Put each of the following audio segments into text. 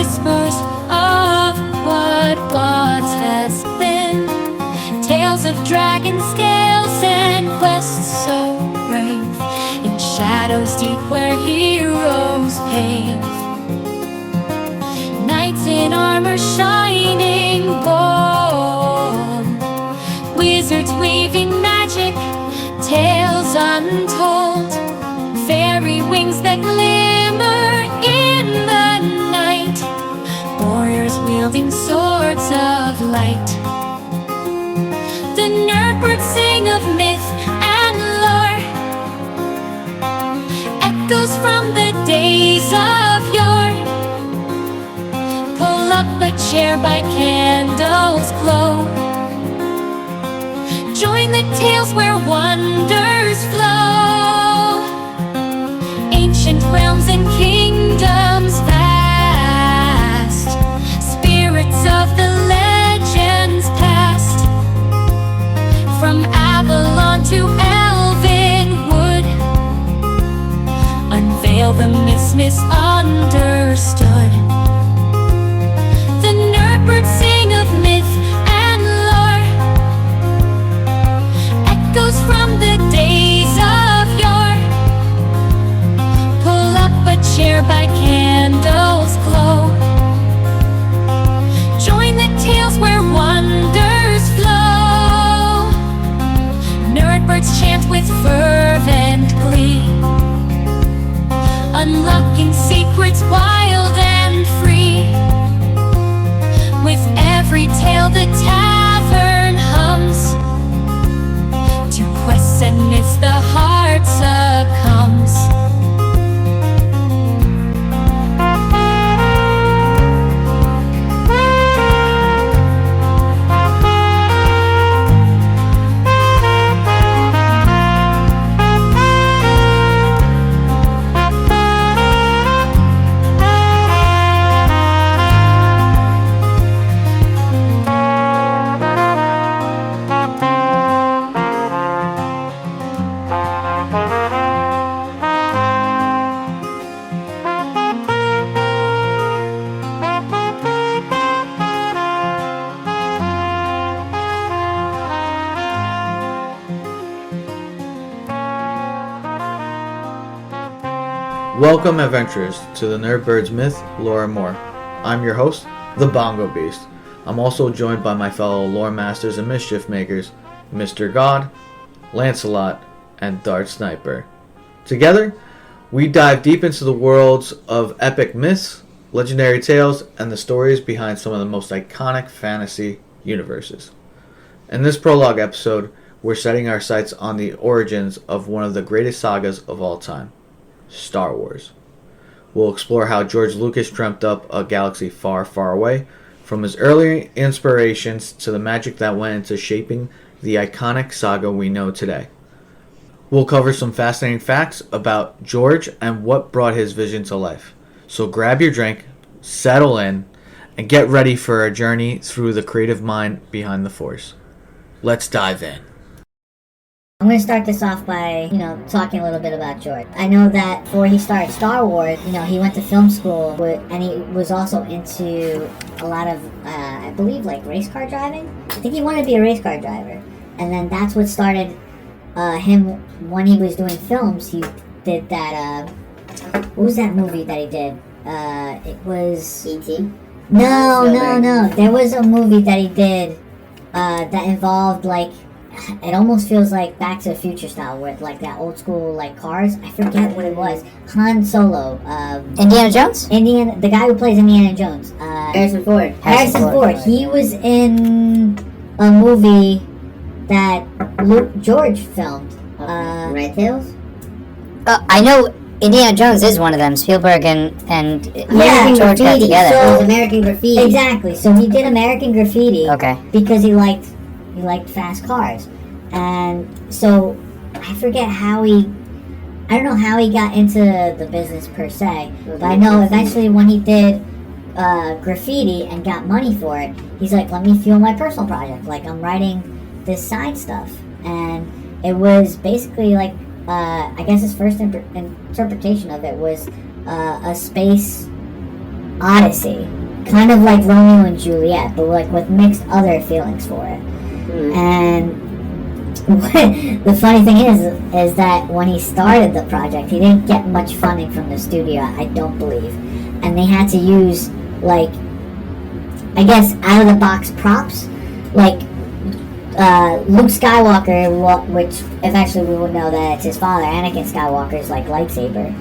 whispers of what once has been. Tales of dragon scales and quests so brave, in shadows deep where heroes pave. Knights in armor shining bold, wizards weaving magic, tales untold. Fairy wings that glimmer in the night, warriors wielding swords of light. The NerdBirds sing of myth and lore, echoes from the days of yore. Pull up a chair by candles glow, join the tales where wonders flow. Ancient realms and kingdoms vast, spirits of the legends past. From Avalon to Elven Wood, unveil the myths misunderstood. The NerdBirds sing of myth and lore, echoes from the days of yore. Pull up a chair by candles glow, join the tales where wonders flow. NerdBirds chant with fervent glee, unlocking secrets wild and free. With every tale the tavern hums, to quests and myths the heart succumbs. Welcome, adventurers, to the NerdBirds Myth, Lore, and More. I'm your host, the Bongo Beast. I'm also joined by my fellow lore masters and mischief makers, Mr. Gawd, Lancelot, and Darth Sniper. Together, we dive deep into the worlds of epic myths, legendary tales, and the stories behind some of the most iconic fantasy universes. In this prologue episode, we're setting our sights on the origins of one of the greatest sagas of all time, Star Wars. We'll explore how George Lucas dreamt up a galaxy far, far away, from his early inspirations to the magic that went into shaping the iconic saga we know today. We'll cover some fascinating facts about George and what brought his vision to life. So grab your drink, settle in, and get ready for a journey through the creative mind behind the Force. Let's dive in. I'm going to start this off by, talking a little bit about George. I know that before he started Star Wars, he went to film school, and he was also into a lot of, I believe, like race car driving. I think he wanted to be a race car driver. And then that's what started him, when he was doing films, he did that, what was that movie that he did? It was... E.T.? No. There was a movie that he did that involved, like, it almost feels like Back to the Future style, with like that old school like cars. I forget what it was. Han Solo. Indiana Jones? The guy who plays Indiana Jones. Harrison Ford. Harrison Ford. He was in a movie that George filmed. Red Tails? I know Indiana Jones is one of them. Spielberg and American George got Graffiti. together. So, it was American Graffiti. Exactly. So he did American Graffiti. Okay. Because he liked fast cars. And so I forget how I don't know how he got into the business per se, but I know eventually when he did graffiti and got money for it, he's like, let me fuel my personal project. Like, I'm writing this side stuff. And it was basically like, I guess his first interpretation of it was a space Odyssey, kind of like Romeo and Juliet, but like with mixed other feelings for it. And the funny thing is that when he started the project, he didn't get much funding from the studio, I don't believe, and they had to use like, I guess, out of the box props, like Luke Skywalker, which eventually we would know that it's his father, Anakin Skywalker's like lightsaber,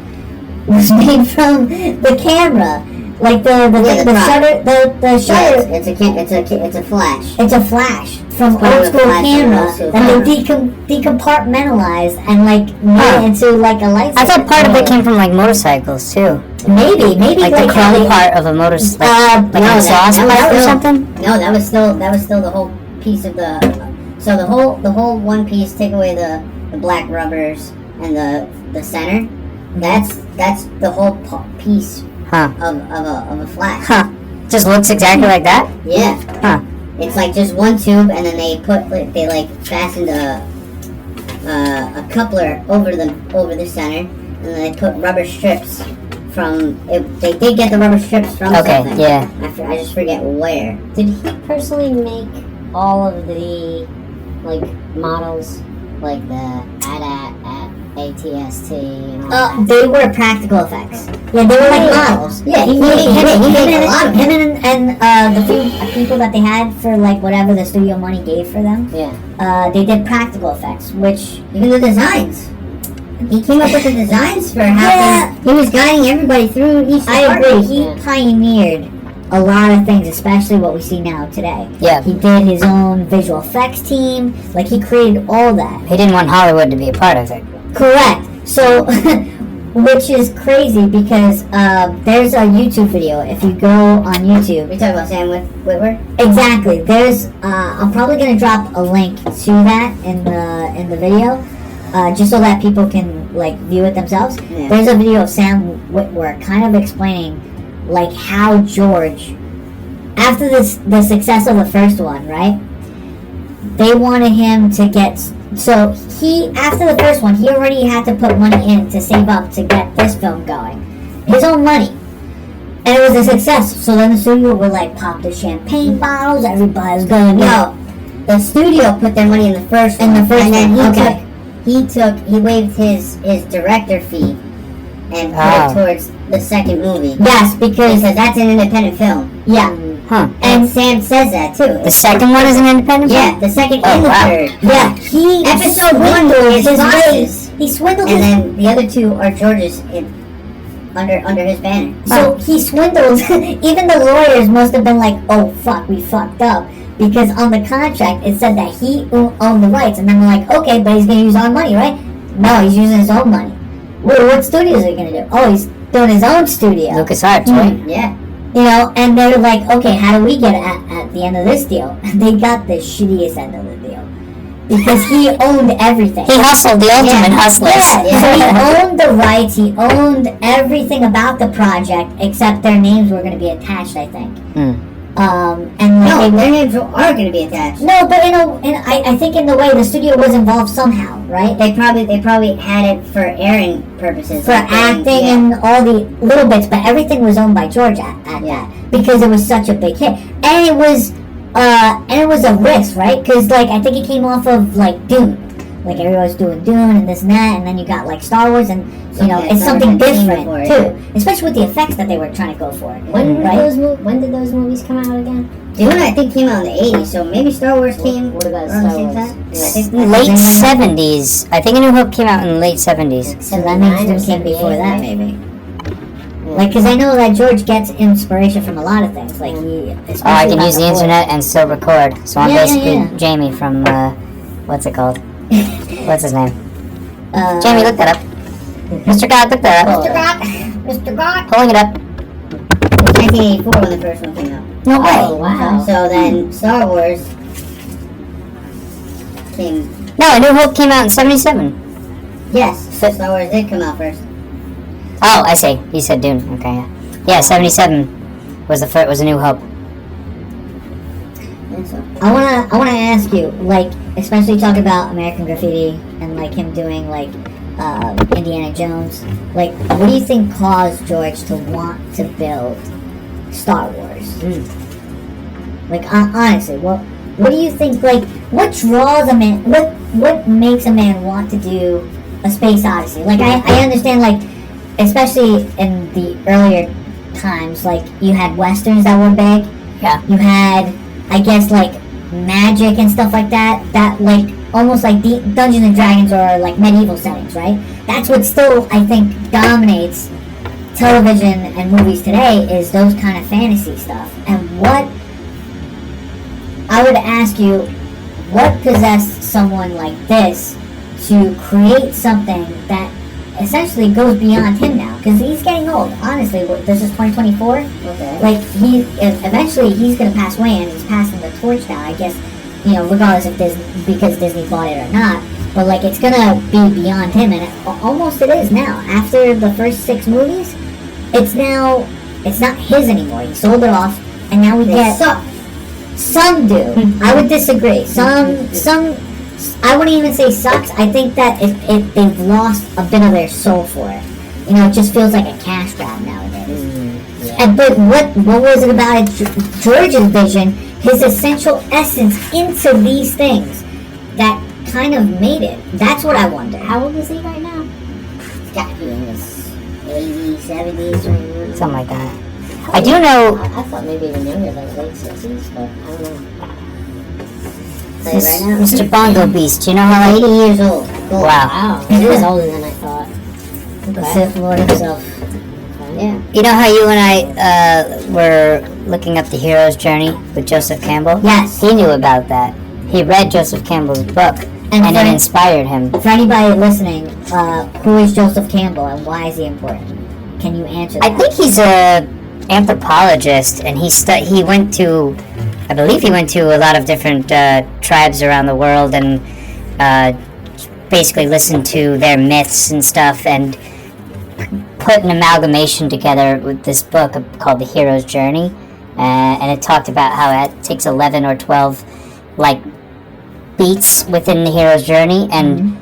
was made from the camera. Like the shutter, the shutter. Yeah, it's a flash. It's a flash from Part old of a school flash camera and that they decompartmentalized and like made it into like a lightsaber. I thought part of it came from like motorcycles too. Maybe Like the chrome part of a motorcycle, like no, exhaust that pipe or was something. No, that was still the whole piece of the. So the whole one piece, take away the black rubbers and the center. That's the whole piece Huh. of a flash. Huh. Just looks exactly like that. Yeah. Huh. It's like just one tube, and then they fastened a coupler over the center, and then they put rubber strips from it. They did get the rubber strips from Okay. something. Yeah. I just forget where. Did he personally make all of the like models, like the ATST and all that? They were practical effects. Yeah, they were like models. Yeah, he Him made a lot of them. and the few people that they had for like whatever the studio money gave for them. Yeah. They did practical effects, which Even the designs. He came up with the designs for how Yeah. he was guiding everybody through each I agree. department. He Yeah. pioneered a lot of things, especially what we see now today. Yeah. He did his own visual effects team. Like he created all that. He didn't want Hollywood to be a part of it. Correct. So, which is crazy because there's a YouTube video. If you go on YouTube, We talk about Sam Witwer. exactly. There's I'm probably gonna drop a link to that in the video, just so that people can like view it themselves. Yeah. There's a video of Sam Witwer kind of explaining like how George, after the success of the first one, right? They wanted him to get. So he, after the first one, he already had to put money in to save up to get this film going. His own money. And it was a success. So then the studio would like pop the champagne bottles, everybody's gonna No, the studio put their money in the first one. In the first and then one, he waived his director fee and put Ah. it towards the second movie. Yes, because Because that's an independent film. yeah. Huh. And Sam says that too. The second one is an independent Yeah, film? the second Oh, and the wow. third. Yeah, he Episode one swindled is his way. bosses. He swindled And his then the other two are George's under his banner. So he swindled. Even the lawyers must have been like, "Oh fuck, we fucked up," because on the contract it said that he owned the rights, and then we're like, "Okay, but he's gonna use our money, right?" No, he's using his own money. Well, what studios are he gonna do? Oh, he's doing his own studio. LucasArts, right? Yeah. You know, and they're like, "Okay, how do we get at the end of this deal?" They got the shittiest end of the deal because he owned everything. He hustled the ultimate hustlers. Yeah, so he owned the rights, he owned everything about the project, except their names were going to be attached, I think. Hmm. And like, No, they their names are going to be attached. no, but I think in the way the studio was involved somehow, right? They probably had it for airing purposes. For acting and all the little bits, but everything was owned by George at that because it was such a big hit, and it was a risk, right? Because like I think it came off of like Dune, like everybody was doing Dune and this and that, and then you got like Star Wars, and you know Yeah, it's Star Wars something had seen different before, too, especially with the effects that they were trying to go for. When did right? when did those movies come out again? Dune, I think, came out in the 80s, so maybe Star Wars came What about around the Star same Wars? time. Yeah. I think Late 70s. I think A New Hope came out in the late 70s. So that means Dune came before that, maybe. Like, because I know that George gets inspiration from a lot of things. Like he, Oh, I can use the internet and still record. So I'm Yeah, basically yeah. Jamie from, what's it called? What's his name? Uh, Jamie, look that up. Mr. God, look that up. Mr. God. Pulling it up. it was 1984 when the first one came out. No way. Oh, wow. So then Star Wars came. No, A New Hope came out in 77. Yes, so Star Wars did come out first. Oh, I see. You said Dune. Okay, yeah. Yeah, 77 was the first, was A New Hope. Yeah, so. I wanna ask you, like, especially talk about American Graffiti and like him doing like Indiana Jones. Like, what do you think caused George to want to build Star Wars? Like, honestly, what do you think? Like, what draws a man? What makes a man want to do a space odyssey? Like, I understand, like, especially in the earlier times, like, you had westerns that were big. Yeah. You had, I guess, like, magic and stuff like that. That, like, almost like Dungeons and Dragons or like medieval settings, right? That's what still, I think, dominates television and movies today, is those kind of fantasy stuff. And what I would ask you, what possessed someone like this to create something that essentially goes beyond him now? Because he's getting old. Honestly, this is 2024. Okay. Like, eventually he's gonna pass away, and he's passing the torch now, I guess. You know, regardless if because Disney bought it or not, but like, it's gonna be beyond him, and almost it is now. After the first 6 movies, it's not his anymore. He sold it off, and now we get suck. Some do. I would disagree. Some. I wouldn't even say sucks. I think that they've lost a bit of their soul for it. You know, it just feels like a cash grab nowadays. And but what was it about George's vision? His essential essence into these things that kind of made it. That's what I wonder. How old is he right now? Got to be in his 80s, 70s, Something like that. I do know. I thought maybe even younger, like late 60s, but I don't know. Tell you right now. Mr. Bongo Beast, you know how 80 years old. Cool. Wow. Wow, he was older than I thought. The Sith Lord himself. Yeah. You know how you and I were looking up the hero's journey with Joseph Campbell? Yes. He knew about that. He read Joseph Campbell's book, and it inspired him. For anybody listening, who is Joseph Campbell and why is he important? Can you answer that? I think he's a anthropologist, and he went to, I believe he went to a lot of different tribes around the world, and basically listened to their myths and stuff, and put an amalgamation together with this book called The Hero's Journey, and it talked about how it takes 11 or 12 like beats within the hero's journey and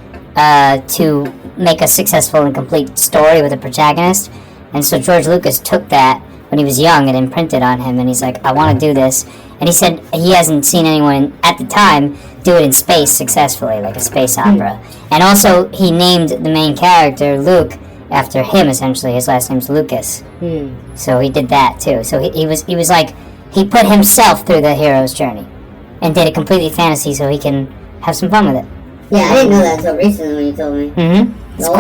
to make a successful and complete story with a protagonist. And so George Lucas took that when he was young and imprinted on him, and he's like, I want to do this. And he said he hasn't seen anyone at the time do it in space successfully, like a space opera. And also he named the main character Luke after him, essentially. His last name's Lucas. So he did that too. So he was like, he put himself through the hero's journey and did it completely fantasy so he can have some fun with it. Yeah, I didn't know that until recently when you told me. It's a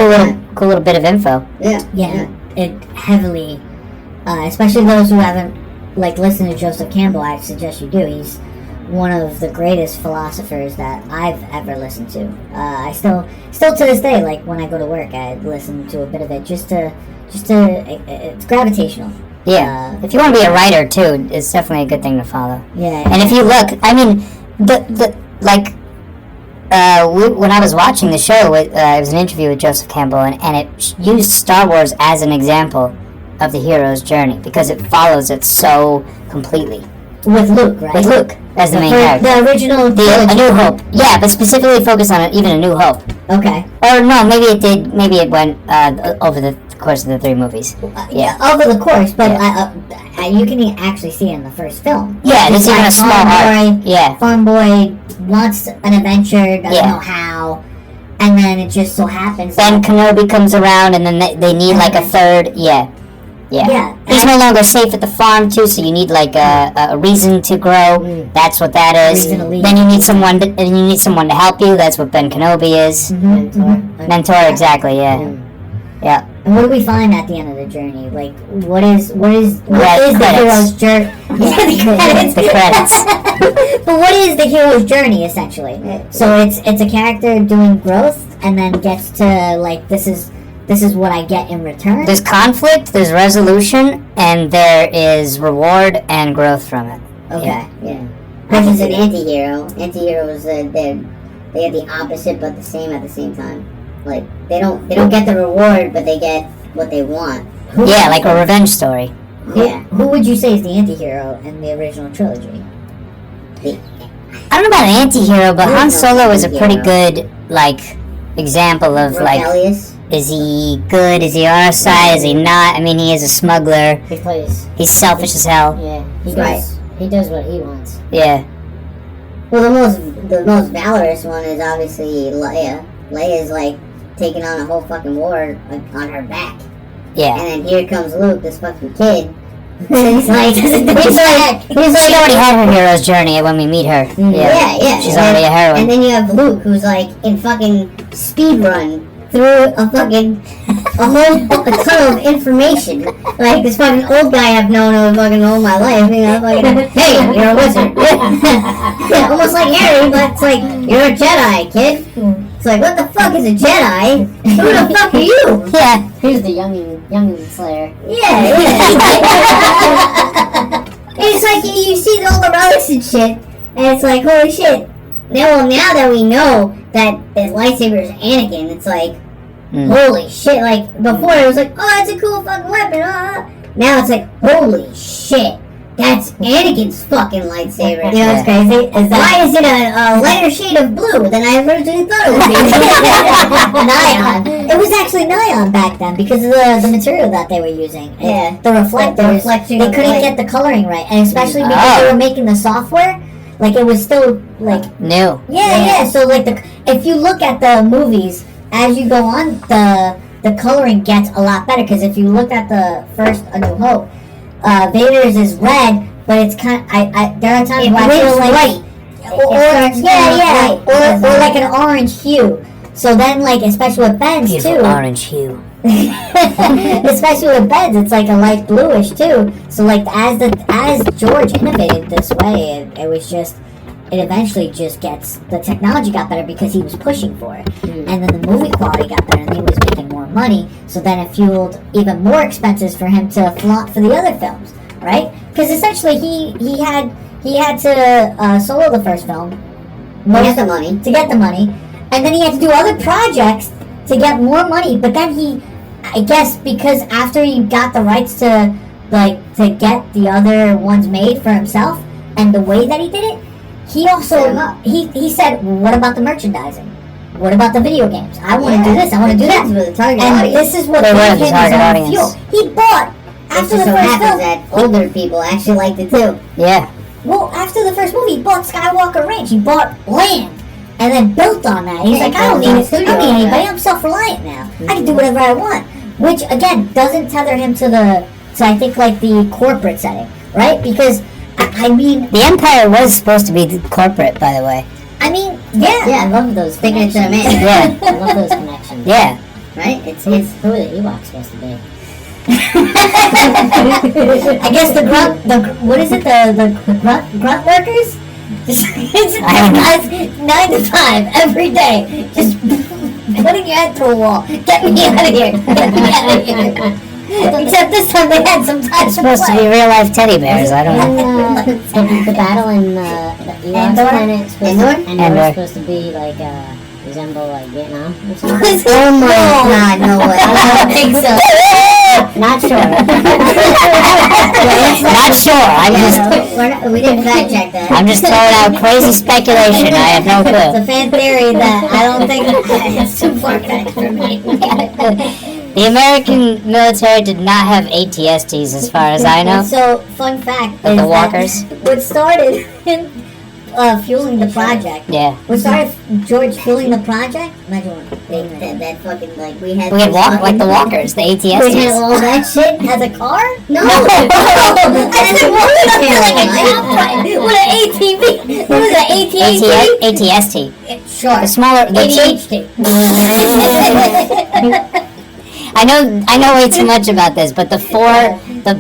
cool little bit of info. Yeah. It heavily, especially those who haven't like listened to Joseph Campbell, I suggest you do. He's one of the greatest philosophers that I've ever listened to. I still to this day, like when I go to work, I listen to a bit of it just to it's gravitational. Yeah, if you want to be a writer too, it's definitely a good thing to follow. Yeah, and if you look, I mean, when I was watching the show, it was an interview with Joseph Campbell, and it used Star Wars as an example of the hero's journey because it follows it so completely. With Luke, right? With Luke as the main character. The original A New Hope. Yeah, but specifically focused on even A New Hope. Okay. Or no, maybe it did. Maybe it went over the course of the 3 movies. Yeah. Over the course, but you can actually see it in the first film. Yeah, there's even a small arc. Yeah. Farm boy wants an adventure, doesn't know how, and then it just so happens. Ben Kenobi comes around, and then they need like a third. Yeah. He's no longer safe at the farm too, so you need like a reason to grow. That's what that is. Then you need someone to help you. That's what Ben Kenobi is. Mentor, exactly. Yeah. And what do we find at the end of the journey? Like, what is the hero's journey? The credits. But what is the hero's journey essentially? So it's a character doing growth, and then gets to like this is what I get in return. There's conflict, there's resolution, and there is reward and growth from it. Okay. Yeah. This is an anti-hero. Anti-heroes, they have the opposite but the same at the same time. Like they don't get the reward, but they get what they want. Yeah, like a revenge story. Yeah. Who would you say is the anti-hero in the original trilogy? I don't know about an anti-hero, but Han Solo is a pretty good like example of Rebellious. Is he good? Is he on our side? Is he not? I mean, he is a smuggler. He plays. He's selfish as hell. Yeah, he Right. does. He does what he wants. Yeah. Well, the most valorous one is obviously Leia. Leia's like taking on a whole fucking war on her back. Yeah. And then here comes Luke, this fucking kid. He's like, She already had her hero's journey when we meet her. yeah. She's And already a heroine. And then you have Luke, who's like in fucking speed run through a ton of information. Like this fucking old guy I've known fucking all my life. You know, fucking, hey, you're a wizard. Yeah, almost like Harry, but it's like you're a Jedi, kid. It's like, what the fuck is a Jedi? Who the fuck are you? Yeah. He's the young Slayer. Yeah. It's like you see all the relics and shit, and it's like, holy shit. Now that we know that the lightsaber is Anakin, it's like, holy shit. Like, before it was like, oh, it's a cool fucking weapon. Now it's like, holy shit. That's Anakin's fucking lightsaber. You know what's crazy? Why is it a lighter shade of blue than I originally thought it would be? Nyan. It was actually Nyan back then because of the material that they were using. Yeah. The reflectors. reflection They of couldn't light. get the coloring right, and especially because they were making the software. Like it was still like New. yeah. So like if you look at the movies as you go on, the coloring gets a lot better because if you look at the first A New Hope, Vader's is red, but it's kind. There are times where I feel like or like an orange hue. So then, like especially with Ben's Beautiful too, orange hue. especially with Ben's, it's like a light bluish too. So like as George innovated this way, it was just. It eventually just gets the technology got better because he was pushing for it, and then the movie quality got better, and he was making more money. So then it fueled even more expenses for him to flaunt for the other films, right? Because essentially he had to solo the first film To get the money. to get the money, and then he had to do other projects to get more money. But then I guess because after he got the rights to get the other ones made for himself, and the way that he did it. He also he said, "What about the merchandising? What about the video games? I want to do this. I want to do that." With the target And audience. this is what They were gave the him his target own audience. fuel. He bought It after just the so first happens film. that older people actually liked it too. Yeah. Well, after the first movie, he bought Skywalker Ranch. He bought land and then built on that. He's Yeah, like, he I don't built need a studio I don't on need that. anybody. I'm self-reliant now. I can do whatever I want. Which again doesn't tether him to I think like the corporate setting, right? Because I mean, The Empire was supposed to be corporate, by the way. yeah. Yeah, I love those Thinking it's connections. a man. Yeah. I love those connections. Yeah. Right? It's Who are the Ewoks supposed to be? I guess what is it? The grunt workers? It's 9 to 5 every day. Just putting your head through a wall. Get me out of here. Get me out of here. Except this time they had some time It's supposed to be real life teddy bears. I don't know. And the battle in the Ewoks Andor? planet is supposed Andor? to, Andor Andor. is supposed to be like resemble like Vietnam or something. oh my god, no way. I don't think so. Not sure. Not sure. We didn't fact check that. I'm just throwing out crazy speculation. I have no It's clue. a fan theory that I don't think it's too far-fetched for me. The American military did not have ATSTs, as far as I know. So, fun fact Like is the walkers? that what started fueling the project. Yeah. What started George fueling the project? Imagine what That fucking, like, we had... We had like the walkers, the we had ATSTs. all that shit as a car? No! I said, what? I feel like a job right. What an ATV? What was it, ATST. Sure. The smaller, the ADHD. I know way too much about this, but the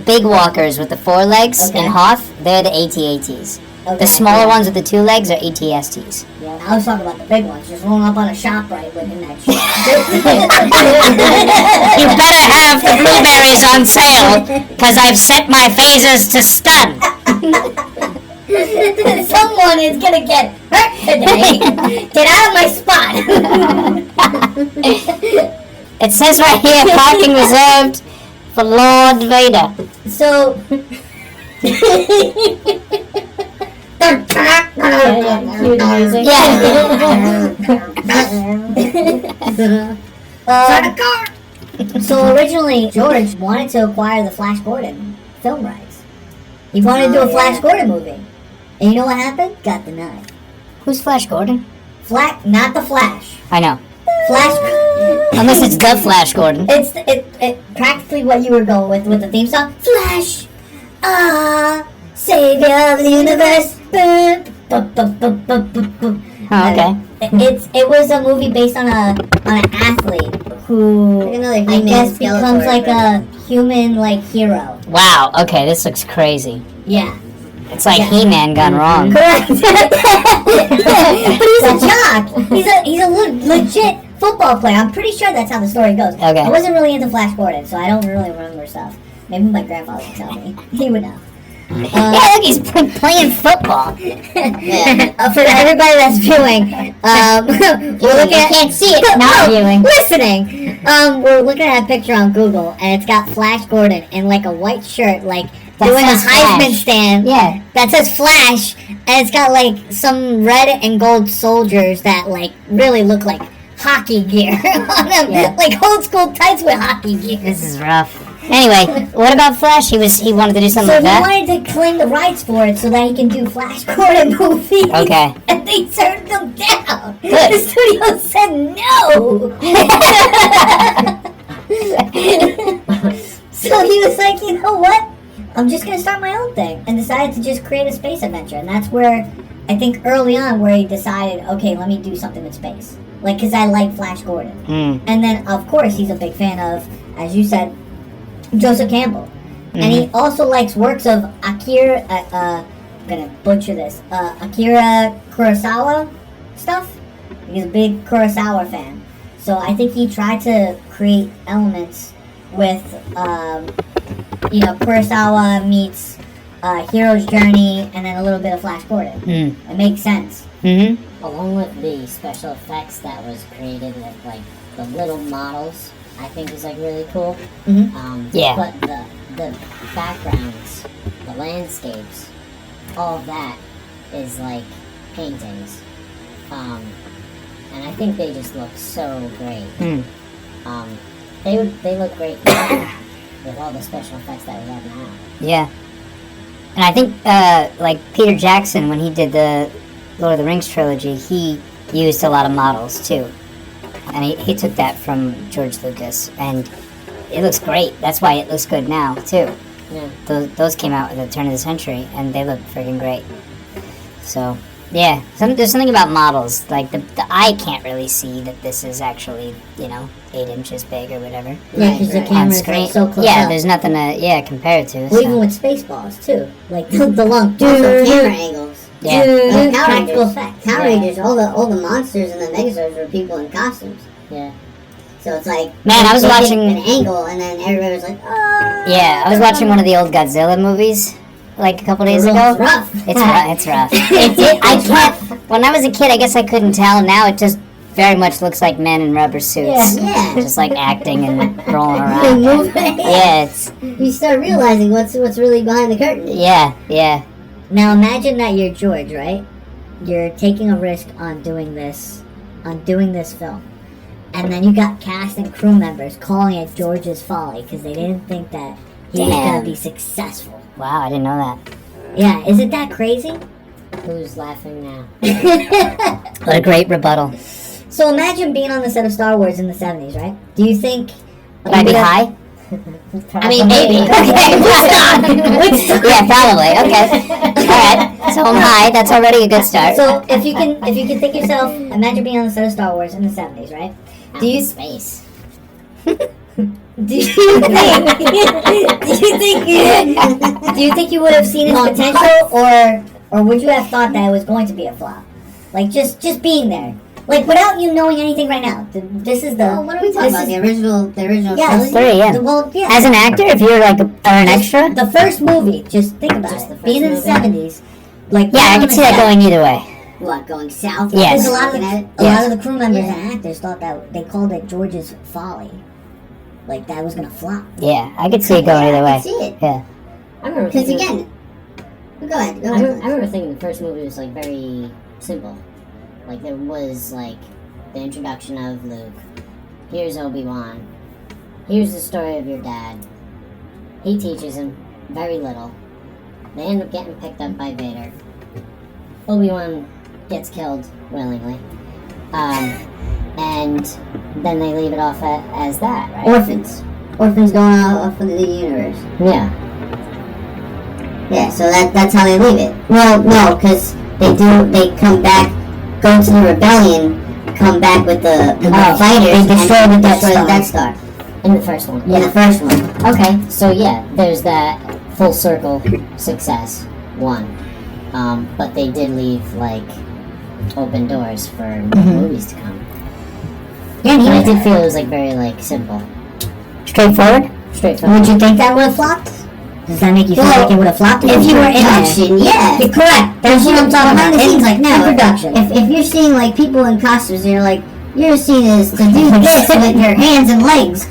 big walkers with the 4 legs in Hoth, they're the AT-ATs. The smaller ones with the 2 legs are ATSTs. Yeah, I was talking about the big ones, just rolling up on a shop right looking at shit. You better have the blueberries on sale, because I've set my phasers to stun. Someone is gonna get hurt today. Get out of my spot. It says right here, parking reserved for Lord Vader. So, Cute music. Yeah. So originally, George wanted to acquire the Flash Gordon film rights. He wanted to do a Flash Gordon movie. And you know what happened? Got denied. Who's Flash Gordon? Not the Flash. I know. Flash. Unless it's the Flash Gordon. It's practically what you were going with the theme song. Flash, savior of the universe. Oh, okay. It was a movie based on an athlete who Like another I He-Man guess becomes Skeletor, like but- a human hero. Wow, okay, this looks crazy. Yeah. It's like Yeah. He-Man gone wrong. Correct. But he's a jock. He's a legit football player. I'm pretty sure that's how the story goes. Okay. I wasn't really into Flash Gordon, so I don't really remember stuff. Maybe my grandfather would tell me. He would know. Yeah, look, he's playing football. For everybody that's viewing, we're looking at can't see it, not viewing. listening. We're looking at a picture on Google, and it's got Flash Gordon in like a white shirt, like That doing a says Heisman Flash. stand. Yeah. That says Flash, and it's got like some red and gold soldiers that like really look like hockey gear on them, Yeah. like old school tights with hockey gear. This is rough. Anyway, what about Flash? He wanted to do something So like he that? wanted to claim the rights for it so that he can do Flash Gordon movies. Okay. And they turned them down. Good. The studio said no. So he was like, you know what? I'm just going to start my own thing. And decided to just create a space adventure. And that's where, I think early on, where he decided, okay, let me do something with space. Like, because I like Flash Gordon. And then, of course, he's a big fan of, as you said, Joseph Campbell. And he also likes works of Akira, I'm gonna butcher this, Akira Kurosawa stuff. He's a big Kurosawa fan. So I think he tried to create elements with, Kurosawa meets Hero's Journey and then a little bit of Flash Gordon. It makes sense. Along with the special effects that was created with like the little models, I think is like really cool. Yeah. But the backgrounds, the landscapes, all of that is like paintings. And I think they just look so great. They look great now with all the special effects that we have now. Yeah. And I think, like Peter Jackson, when he did the Lord of the Rings trilogy, he used a lot of models too. And he took that from George Lucas, and it looks great. That's why it looks good now too. Yeah. Those came out at the turn of the century, and they look freaking great. So yeah, there's something about models. Like the eye can't really see that this is actually 8 inches big or whatever. Yeah, because the On camera's screen. like so close Yeah, up. there's nothing to compare it to. Well, even So. with Spaceballs, too. Like, the long... Also, camera angles. Yeah. Like Power Practical Rangers. effects. Power Rangers, all the monsters and the Megazords were people in costumes. Yeah. So it's like Man, I was they did watching- an angle, and then everybody was like, "Oh." Yeah, I was watching one of the old Godzilla movies like a couple days ago. It's rough. It's rough. I can't. When I was a kid, I guess I couldn't tell. Now it just very much looks like men in rubber suits. Yeah. Just like acting and rolling They around. move. Yeah, it's You start realizing what's really behind the curtain. yeah. Now imagine that you're George, right? You're taking a risk on doing this film. And then you got cast and crew members calling it George's Folly because they didn't think that he was Damn. going to be successful. Wow, I didn't know that. Yeah, isn't that crazy? Who's laughing now? What a great rebuttal. So imagine being on the set of Star Wars in the 70s, right? Do you think... Would I be high? I mean, maybe. Okay, Woodstock. Yeah, probably. Okay. All right. So I'm high. That's already a good start. So if you can think yourself, imagine being on the set of Star Wars in the 70s, right? Do you Space. do you think you would have seen its potential, or would you have thought that it was going to be a flop? Like just being there, like without you knowing anything right now. This is the. Oh, what are we talking about? The original Yeah, trilogy? Three, yeah. Well, yeah. As an actor, if you're like an extra, The first movie, just think about Just the it. first Being in the movie? 70s, like yeah, I being on could the see that set, going either way. What, going south? Yes. Because a lot Looking at it? of the crew members and actors thought that they called it George's Folly, like that was gonna flop. Yeah, I could see it going either I way. can see it. Yeah. I remember Because thinking, again, go ahead. I remember thinking the first movie was like very simple. Like there was like the introduction of Luke, here's Obi-Wan. Here's the story of your dad. He teaches him very little. They end up getting picked up by Vader. Obi-Wan gets killed willingly. And then they leave it off as that, right? Orphans going off into the universe. Yeah. Yeah, so that's how they leave it. Well, no, because they come back, go to the rebellion, come back with the fighters, they destroy and the destroy Death the Death Star. In the first one. In the first one. Okay, so yeah, there's that full circle success. One. But they did leave, like, open doors for movies to come. Yeah, And I did feel it was, like, very, like, simple. Straightforward? Straightforward. Would you think that would have flopped? Does that make you feel like it would have flopped? If you were in action, yeah. You're correct. That's what I'm talking about. Behind the scenes, like now, in production. If you're seeing like people in costumes, and you're like, your scene is to do this with your hands and legs,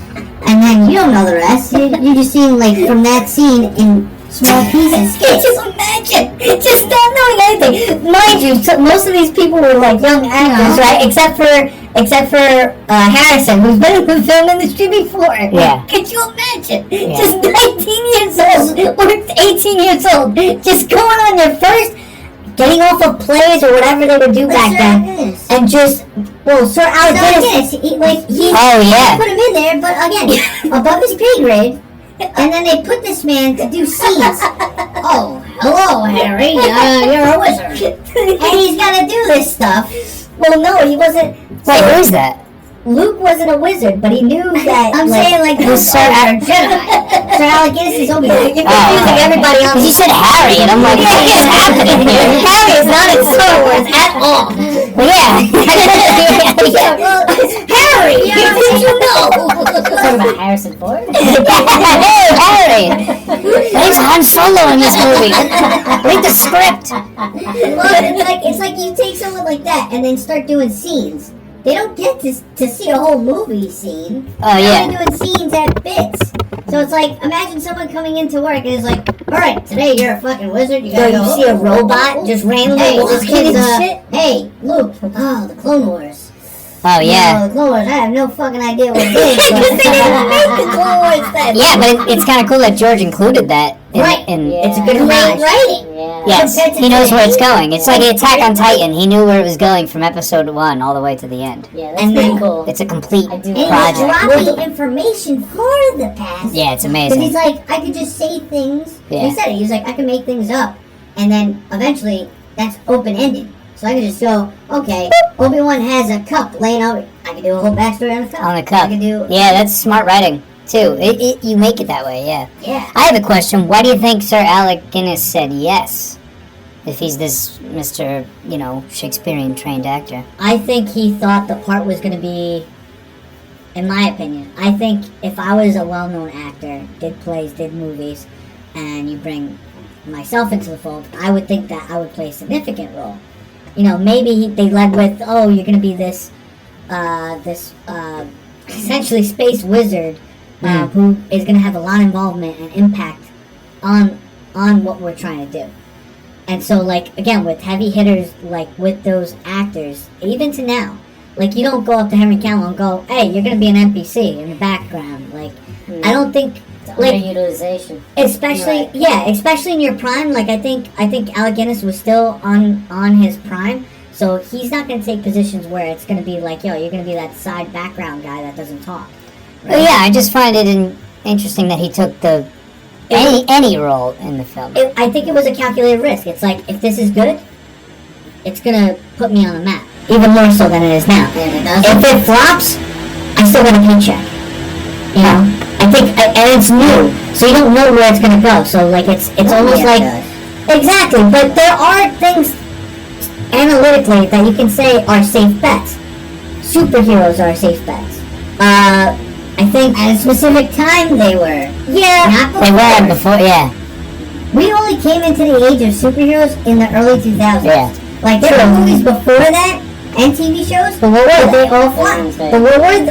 and then you don't know the rest. You're just seeing like from that scene in small pieces. Just imagine, just not knowing anything. Mind you, most of these people were like young actors, right? Except for Harrison, who's been in the film industry before. Yeah. Could you imagine? Just 19 years old or 18 years old, just going on your first, getting off of plays or whatever they would do back then, and just, well, Sir Alec Guinness, he put him in there, but again, above his pay grade. And then they put this man to do scenes. Oh, hello, Harry. You're a wizard. And he's got to do this stuff. Well, no, he wasn't. Wait, who is that? Luke wasn't a wizard, but he knew that. I'm saying like who's Sir Alec Jedi. Sir Alec Guinness is Obi-Wan. You're confusing everybody on. You said Harry, and I'm like, what is happening here? Harry is not in Star Wars at all. Well, yeah. Harry, did you know? Talking about Harrison Ford? Hey, Harry! There's Han Solo in this movie. Read the script. Well, it's like you take someone like that and then start doing scenes. They don't get to see a whole movie scene. Oh, yeah. They're doing scenes at bits. So it's like, imagine someone coming into work and is like, alright, today you're a fucking wizard. You gotta So you see a robot just randomly Hey, walking this kid's and shit? Hey, Luke. Oh, the Clone Wars. Oh, yeah. No, the Clone Wars. I have no fucking idea what it is. Because they didn't make the Clone Wars then. Yeah, but it's kind of cool that George included that. Right. It's a good Great homage. writing. Yeah. Yes, Compared to he knows where it's today. going. It's like Attack on Titan. He knew where it was going from episode 1 all the way to the end. Yeah, that's And pretty then- cool. It's a complete I do And he's project. dropping information for the past. Yeah, it's Because amazing. he's like, I could just say things. Yeah. He said it. He's like, I can make things up. And then eventually, that's open-ended. So I can just go, okay, Obi-Wan has a cup laying out. I can do a whole backstory on the cup. On the cup. I can do, Yeah, that's smart writing, too. You make it that way, yeah. yeah. I have a question. Why do you think Sir Alec Guinness said yes? If he's this Mr., Shakespearean trained actor. I think he thought the part was going to be, in my opinion, I think if I was a well-known actor, did plays, did movies, and you bring myself into the fold, I would think that I would play a significant role. Maybe they led with, oh, you're going to be this essentially space wizard who is going to have a lot of involvement and impact on what we're trying to do. And so, like, again, with heavy hitters, like, with those actors, even to now, like, you don't go up to Henry Cavill and go, hey, you're going to be an NPC in the background. Like, I don't think, like, Underutilization. especially, Right. yeah, especially in your prime, like, I think Alec Guinness was still on his prime, so he's not going to take positions where it's going to be like, yo, you're going to be that side background guy that doesn't talk. But yeah, I just find it interesting that he took any role in the film. I think it was a calculated risk. It's like, if this is good, it's going to put me on the map. Even more so than it is now. And it does. If it flops, I still got a paycheck. I think, and it's new, so you don't know where it's going to go. So, like, it's almost like, exactly, but there are things analytically that you can say are safe bets. Superheroes are safe bets. I think At a specific time, they were. yeah, Not They were before. before, yeah. We only came into the age of superheroes in the early 2000s. Yeah. Like, there were movies before that and TV shows, but what were they they? all flopped. But what were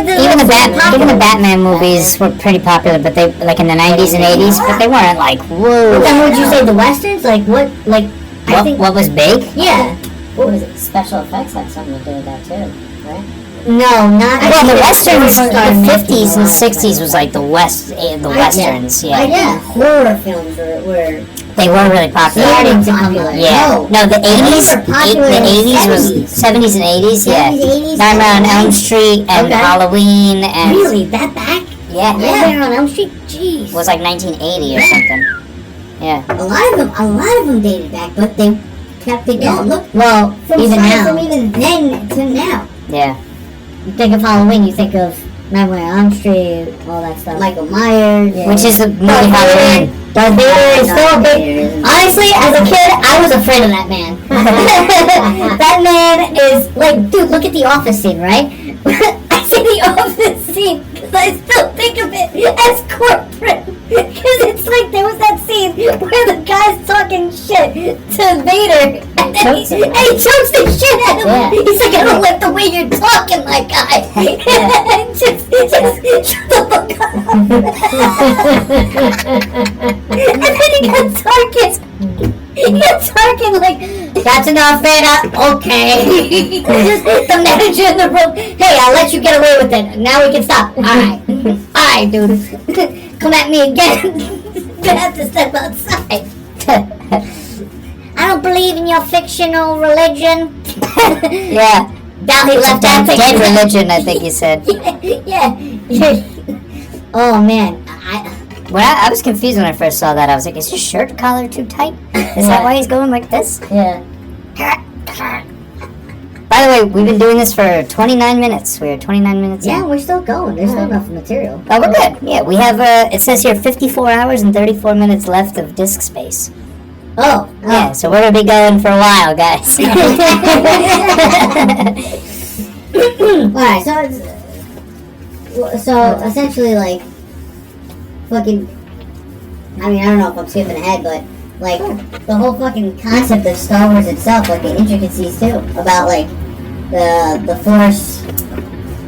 the Even the popular? Batman movies were pretty popular, but they like in the 90s and 80s, but they weren't like whoa. Then would you say the westerns? Like what? Like I think What was big? yeah. What was it? Special effects had something to do with that too, right? No, not. Well, the westerns, Started the making 50s and a lot, 60s but- was like the westerns, I yeah. think horror films were They were really popular. Starting to come up. Yeah. No, the 80s, were popular the in the 80s was 70s and 80s, yeah. 70s, 80s, Nightmare on Elm 79. Street and Okay. Halloween and really that back. yeah, Nightmare on Elm Street. Jeez. it was like 1980 or something. Yeah. A lot of them dated back, but they kept it going. Look, Well, from even now, from even then to now. Yeah. you think of Halloween, you think of Nightmare on Elm Street, all that stuff. Michael Myers. Yeah. Which is the movie Halloween. Darth Vader is Darth still a big. Vader. Honestly, as a kid, I was afraid of that man. That man is like, dude, look at the Office scene, right? I say the Office scene because I still think of it as corporate. Because it's like there was that scene where the guy's talking shit to Vader, and then he chokes the shit out of him. Yeah. He's like, I don't like the way you're talking, my guy. just shut the fuck up. And then he got Tarkin. He got Tarkin like, that's enough, Vader. Okay. Just the manager in the room. Hey, I'll let you get away with it. Now we can stop. Alright. Alright, dude. Come at me again. You're gonna have to step outside. I don't believe in your fictional religion. Yeah. Now he left that Dead religion, I think you said. Yeah. Oh man. When I was confused when I first saw that. I was like, is his shirt collar too tight? Is that why he's going like this? Yeah. By the way, we've been doing this for 29 minutes. We're 29 minutes Yeah, in. we're still going. There's still enough material. Oh, we're good. Yeah, we have, it says here 54 hours and 34 minutes left of disk space. Oh. Yeah, so we're going to be going for a while, guys. Alright, so essentially, like, fucking, I mean, I don't know if I'm skipping ahead, but, like, the whole fucking concept of Star Wars itself, like, the intricacies, too, about, like, the Force,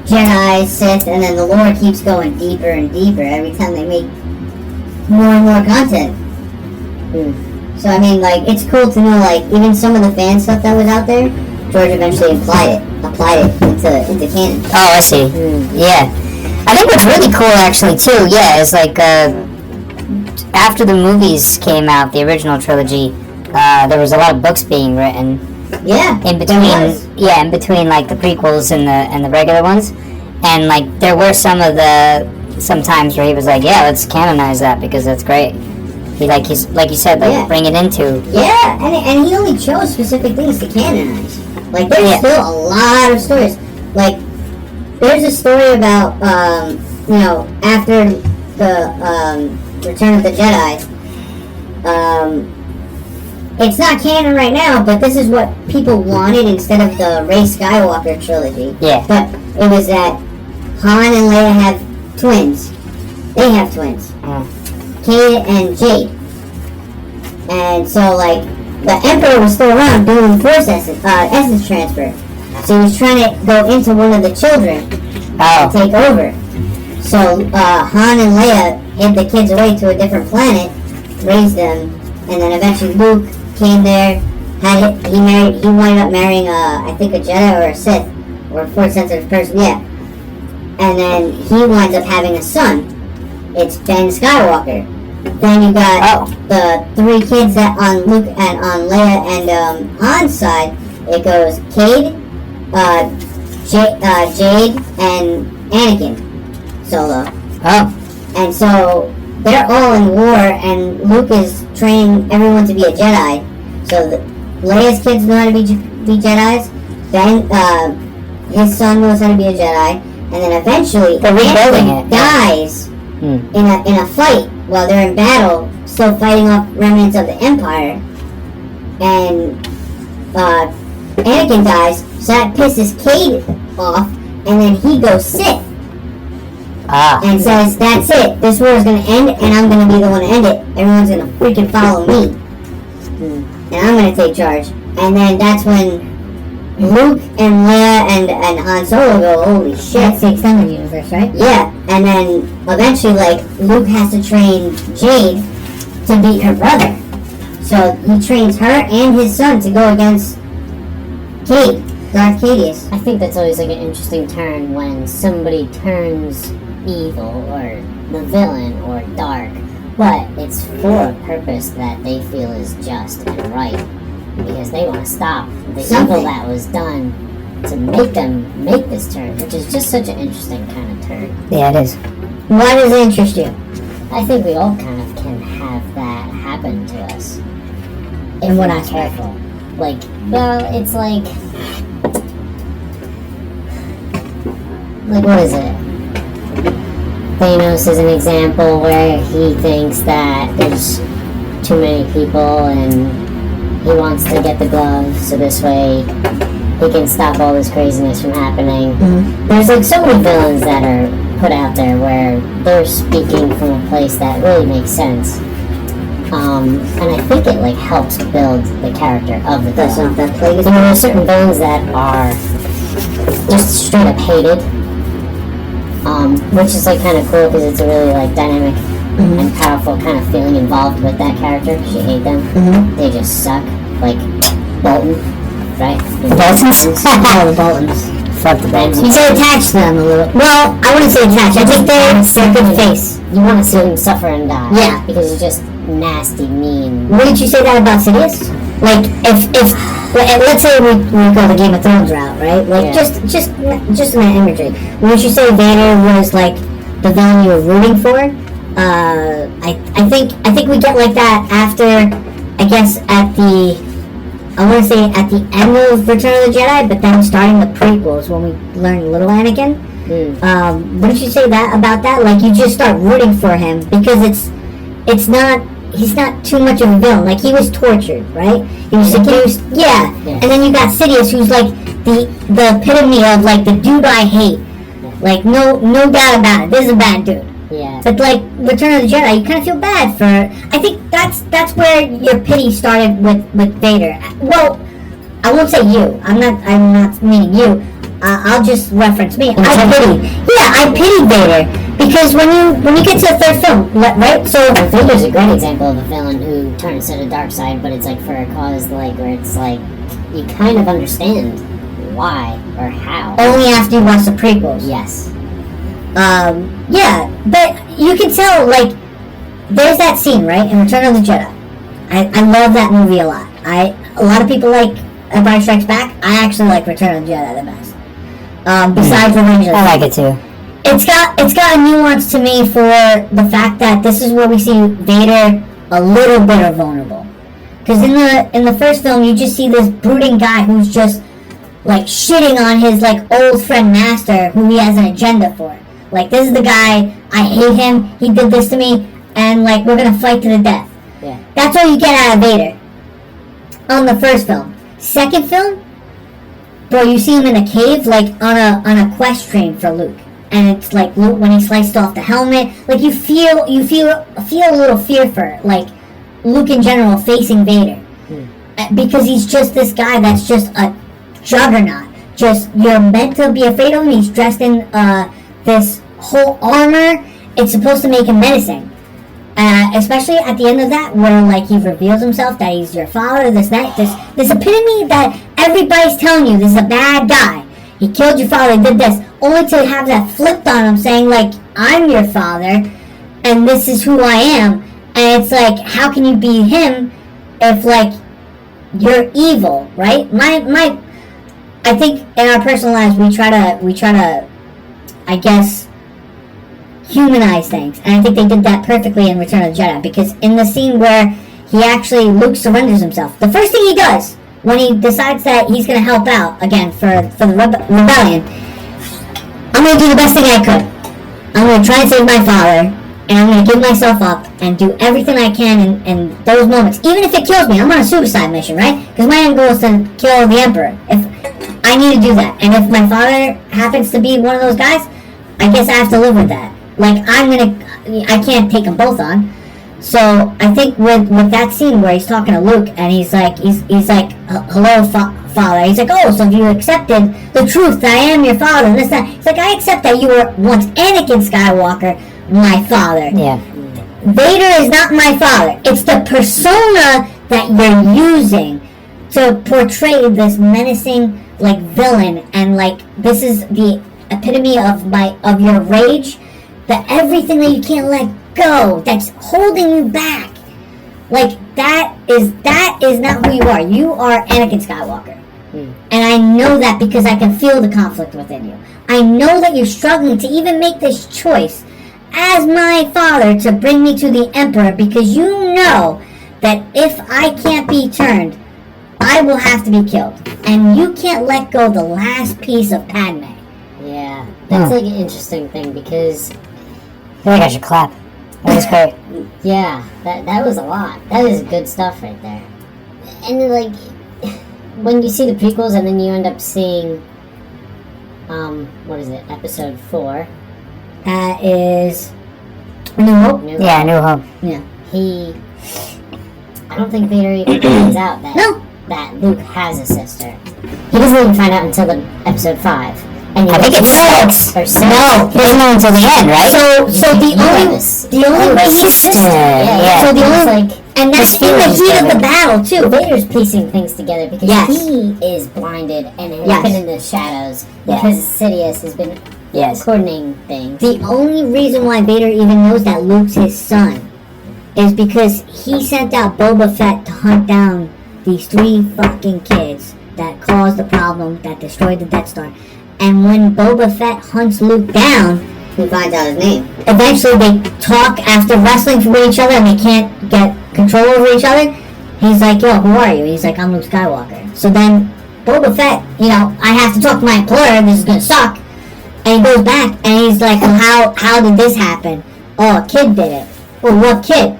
Jedi, Sith, and then the lore keeps going deeper and deeper every time they make more and more content. So, I mean, like, it's cool to know, like, even some of the fan stuff that was out there, George eventually applied it into canon. Oh, I see. Yeah. I think what's really cool, actually, too, yeah, is like, after the movies came out, the original trilogy, there was a lot of books being written. Yeah. In between, like, the prequels and the regular ones. And, like, there were some times where he was like, yeah, let's canonize that because that's great. Like you said, Yeah. bring it into. Yeah, and he only chose specific things to canonize. Like, there's still a lot of stories. Like, there's a story about, after the Return of the Jedi. It's not canon right now, but this is what people wanted instead of the Rey Skywalker trilogy. Yeah. But it was that Han and Leia have twins. They have twins. Cade and Jade. And so, like, the Emperor was still around doing Force essence transfer. So he was trying to go into one of the children and take over. So Han and Leia hid the kids away to a different planet, raised them, and then eventually Luke came there. He wound up marrying I think a Jedi or a Sith or a Force sensitive person, yeah. And then he winds up having a son. It's Ben Skywalker. Then you got the three kids that on Luke and on Leia and Han's side. It goes Cade, Jade, and Anakin Solo. Oh. And so they're all in war, and Luke is training everyone to be a Jedi. So Leia's kids know how to be Jedis. Ben, his son knows how to be a Jedi, and then eventually Anakin dies in a fight while they're in battle, still fighting off remnants of the Empire. And Anakin dies, so that pisses Cade off, and then he goes Sith. And says, that's it, this war is going to end, and I'm going to be the one to end it. Everyone's going to freaking follow me. And I'm going to take charge. And then that's when Luke and Leia and Han Solo go, holy shit. That's the extended universe, right? Yeah, and then eventually, like, Luke has to train Jade to beat her brother. So he trains her and his son to go against Cade. Darth Caedius. I think that's always like an interesting turn when somebody turns evil or the villain or dark, but it's for a purpose that they feel is just and right, because they want to stop the evil that was done to make them make this turn, which is just such an interesting kind of turn. Yeah, it is. Why does it interest you? I think we all kind of can have that happen to us. In what we're aspect? careful. Like, well, it's like what is it? Thanos is an example where he thinks that there's too many people and he wants to get the glove so this way he can stop all this craziness from happening. Mm-hmm. There's like so many villains that are put out there where they're speaking from a place that really makes sense. And I think it like helps build the character of the That's villain. not that play. You know, there's certain villains that are just straight up hated, which is like kind of cool because it's a really like dynamic and powerful kind of feeling involved with that character because you hate them. They just suck, like Bolton, right? Boltons? Oh, the Boltons. Fuck the Boltons. You say attach to them a little. Well, I wouldn't say attach. I think they're good face. You want to see them suffer and die. Yeah. Because you're just nasty, mean. Wouldn't you say that about Sidious? Like, if let's say we go the Game of Thrones route, right? Like, Yeah. just in that imagery. Wouldn't you say Vader was like the villain you were rooting for? I think we get like that after, I guess I want to say at the end of Return of the Jedi, but then starting the prequels when we learn Little Anakin. Wouldn't you say that about that? Like, you just start rooting for him because he's not too much of a villain. Like, he was tortured, right? He was accused, yeah. And then you got Sidious, who's like the epitome of like the dude I hate. Like, no doubt about it. This is a bad dude. Yeah. But like Return of the Jedi, you kind of feel bad for. I think that's where your pity started with Vader. Well, I won't say you. I'm not meaning you. I'll just reference me. I pitied Vader because when you get to the third film, right? So Vader's a great example of a villain who turns to the dark side, but it's like for a cause like where it's like you kind of understand why or how. only after you watch the prequels. Yes. Yeah, but you can tell, like, there's that scene, right, in Return of the Jedi. I love that movie a lot. A lot of people like Empire Strikes Back. I actually like Return of the Jedi the best. Besides Revenge of the I Sith. like it too. It's got a nuance to me for the fact that this is where we see Vader a little bit of vulnerable. Because in the first film, you just see this brooding guy who's just like shitting on his like old friend Master, who he has an agenda for. Like, this is the guy, I hate him, he did this to me, and like we're gonna fight to the death. Yeah. That's all you get out of Vader. On the first film. Second film, bro, you see him in a cave, like on a quest train for Luke. And it's like Luke when he sliced off the helmet. Like, you feel a little fear for like Luke in general facing Vader. Because he's just this guy that's just a juggernaut. Just, you're meant to be afraid of him. He's dressed in this whole armor. It's supposed to make him menacing. Especially at the end of that, where like he reveals himself that he's your father, this epitome that everybody's telling you this is a bad guy. He killed your father, did this, only to have that flipped on him, saying like, I'm your father, and this is who I am. And it's like, how can you be him if like you're evil, right? I think in our personal lives we try to, I guess, humanize things, and I think they did that perfectly in Return of the Jedi, because in the scene where Luke surrenders himself, the first thing he does when he decides that he's going to help out again for the rebellion, I'm going to do the best thing I could. I'm going to try and save my father, and I'm going to give myself up and do everything I can in those moments, even if it kills me. I'm on a suicide mission, right? Because my end goal is to kill the Emperor. If I need to do that, and if my father happens to be one of those guys, I guess I have to live with that. Like, I can't take them both on. So I think with that scene where he's talking to Luke and he's like, hello, father. He's like, oh, so you accepted the truth that I am your father and this, that. He's like, I accept that you were once Anakin Skywalker, my father. Yeah. Vader is not my father. It's the persona that you're using to portray this menacing, like villain, and like this is the epitome of your rage, that everything that you can't let go, that's holding you back. Like that is not who you are. You are Anakin Skywalker. And I know that because I can feel the conflict within you. I know that you're struggling to even make this choice as my father to bring me to the Emperor, because you know that if I can't be turned, I will have to be killed. And you can't let go of the last piece of Padme. Yeah, that's like an interesting thing because... I feel like I should clap. That was great. Yeah, that was a lot. That is good stuff right there. And then, like, when you see the prequels and then you end up seeing, what is it, episode 4? That is A New Hope? New Hope. Yeah. I don't think Vader even finds out that Luke has a sister. He doesn't even find out until episode 5. And I think it's 6 or 7. No, he doesn't know until the end, right? So the only way he's sister. Yeah. So the only like, and that's in the heat of the battle too. Vader's piecing things together because he is blinded and has been in the shadows because Sidious has been coordinating things. The only reason why Vader even knows that Luke's his son is because he sent out Boba Fett to hunt down these 3 fucking kids that caused the problem, that destroyed the Death Star. And when Boba Fett hunts Luke down, He finds out his name. eventually they talk after wrestling with each other and they can't get control over each other. He's like, yo, who are you? He's like, I'm Luke Skywalker. So then Boba Fett, I have to talk to my employer, this is gonna suck. And he goes back and he's like, well, how did this happen? Oh, a kid did it. Well, what kid?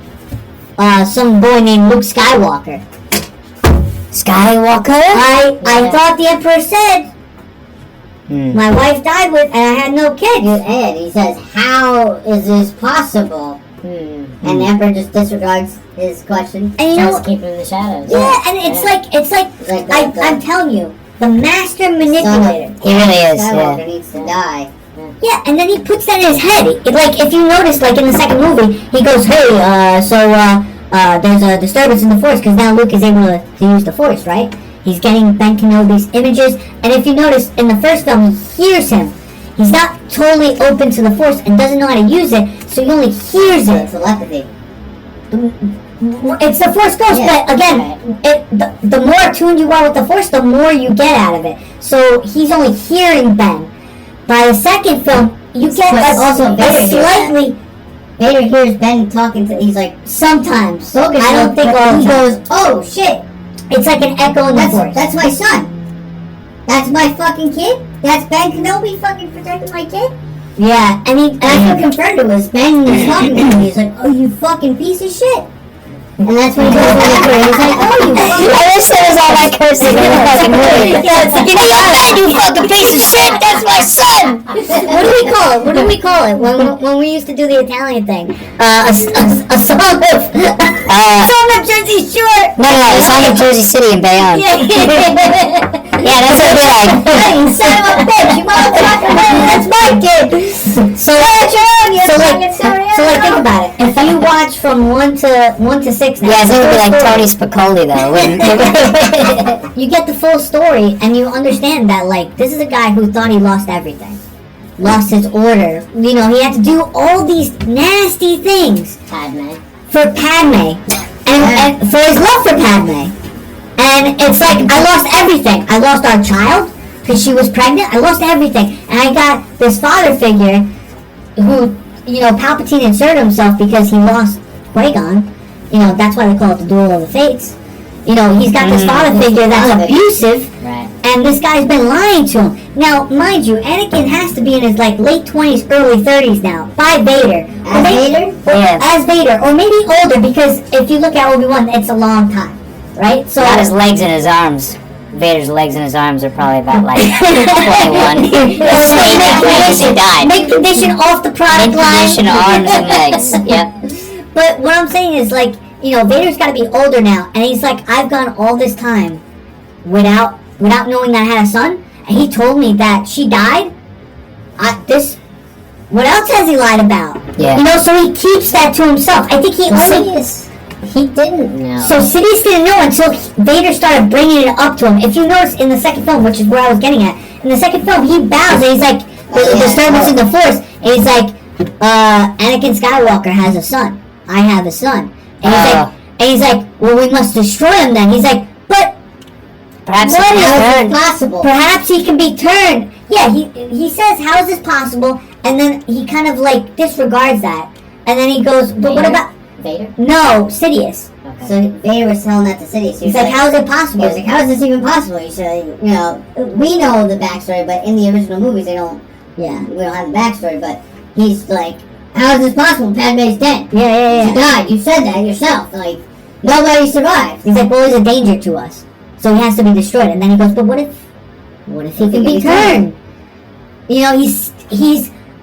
Some boy named Luke Skywalker. Skywalker? I thought the Emperor said my wife died and I had no kids. And he says, how is this possible? And the Emperor just disregards his question. And Tries to keep him in the shadows. Yeah, and it's like I'm telling you, the master manipulator. He really is. Skywalker needs to die. Yeah, and then he puts that in his head. Like if you notice, like in the second movie, he goes, "Hey, there's a disturbance in the Force because now Luke is able to use the Force, right? He's getting Ben Kenobi's images, and if you notice in the first film, he hears him. He's not totally open to the Force and doesn't know how to use it, so he only hears it. Telepathy. It's the Force Ghost, but again, the more attuned you are with the Force, the more you get out of it. So he's only hearing Ben. By the second film, you get also a slightly... Vader hears Ben talking to... He's like... Sometimes. I don't think all he the time. goes, oh shit. It's like an echo in the Force. That's my son. That's my fucking kid. That's Ben Kenobi fucking protecting my kid. Yeah, and I confirmed it was Ben was talking to him. He's like, oh, you fucking piece of shit. And that's when he goes to the Emperor. He's like, oh, you fucking... I wish there was all that cursing in the fucking movie. Yeah, it's like, you know that, you fucking piece of shit, that's my son! What do we call it? When we used to do the Italian thing? A song of Jersey Shore! No, a song of Jersey City and Bayonne. Yeah, that's what it'd be like. Hey, son of a bitch, you motherfucker, that's my kid! So think about it. If you watch from 1 to 6 now, yeah, it's gonna be like Tony Spicoli though. You get the full story and you understand that, like, this is a guy who thought he lost everything. Lost his order. He had to do all these nasty things for Padme. And for his love for Padme. And it's like, I lost everything. I lost our child because she was pregnant. I lost everything. And I got this father figure who, Palpatine inserted himself because he lost Qui-Gon. That's why they call it the Duel of the Fates. He's got this father figure that's abusive. Right. And this guy's been lying to him. Now, mind you, Anakin has to be in his late 20s, early 30s now. By Vader. As Vader. Or maybe older, because if you look at Obi-Wan, it's a long time. Right? So not his legs and his arms. Vader's legs and his arms are probably about like 21. Make condition off the product line. Condition arms and legs. Yep. But what I'm saying is, like, Vader's got to be older now, and he's like, I've gone all this time without knowing that I had a son, and he told me that she died. What else has he lied about? Yeah. So he keeps that to himself. I think He didn't know. So Sidious didn't know until Vader started bringing it up to him. If you notice in the second film, which is where I was getting at, in the second film he bows and he's like, the disturbance in the Force, and he's like, Anakin Skywalker has a son. I have a son. And he's like, well, we must destroy him then. He's like, but Perhaps what it's is possible? Perhaps he can be turned. Yeah, he says, how is this possible? And then he kind of like disregards that. And then he goes, but what about... Vader? No, Sidious. Okay. So Vader was telling that to Sidious. He's like, how is it possible? He was like, how is this even possible? He said, you know, we know the backstory, but in the original movies, we don't have the backstory, but he's like, how is this possible? Padme's dead. Yeah. She died. You said that yourself. Like, nobody survived. He's like, well, he's a danger to us. So he has to be destroyed. And then he goes, but what if he can be turned? You know,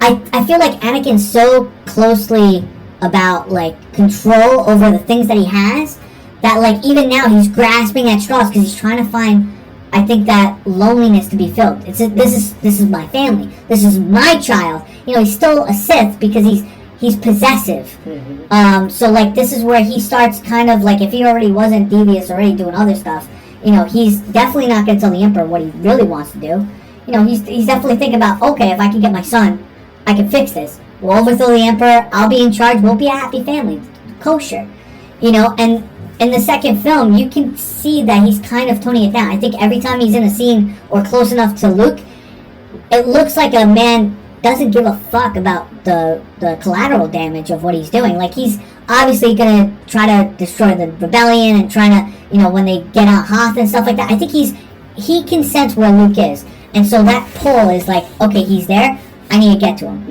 I feel like Anakin's so closely about, like, control over the things that he has, that, like, even now he's grasping at straws because he's trying to find, I think, that loneliness to be filled. This is my family. This is my child. You know, he's still a Sith because he's possessive. Mm-hmm. So, like, this is where he starts kind of, like, if he already wasn't devious, already doing other stuff, you know, he's definitely not going to tell the Emperor what he really wants to do. You know, he's definitely thinking about, okay, if I can get my son, I can fix this. We'll overthrow the Emperor, I'll be in charge, we'll be a happy family. Kosher. You know, and in the second film, you can see that he's kind of toning it down. I think every time he's in a scene or close enough to Luke, it looks like a man doesn't give a fuck about the collateral damage of what he's doing. Like, he's obviously going to try to destroy the rebellion and trying to, you know, when they get out Hoth and stuff like that. I think he can sense where Luke is. And so that pull is like, okay, he's there, I need to get to him.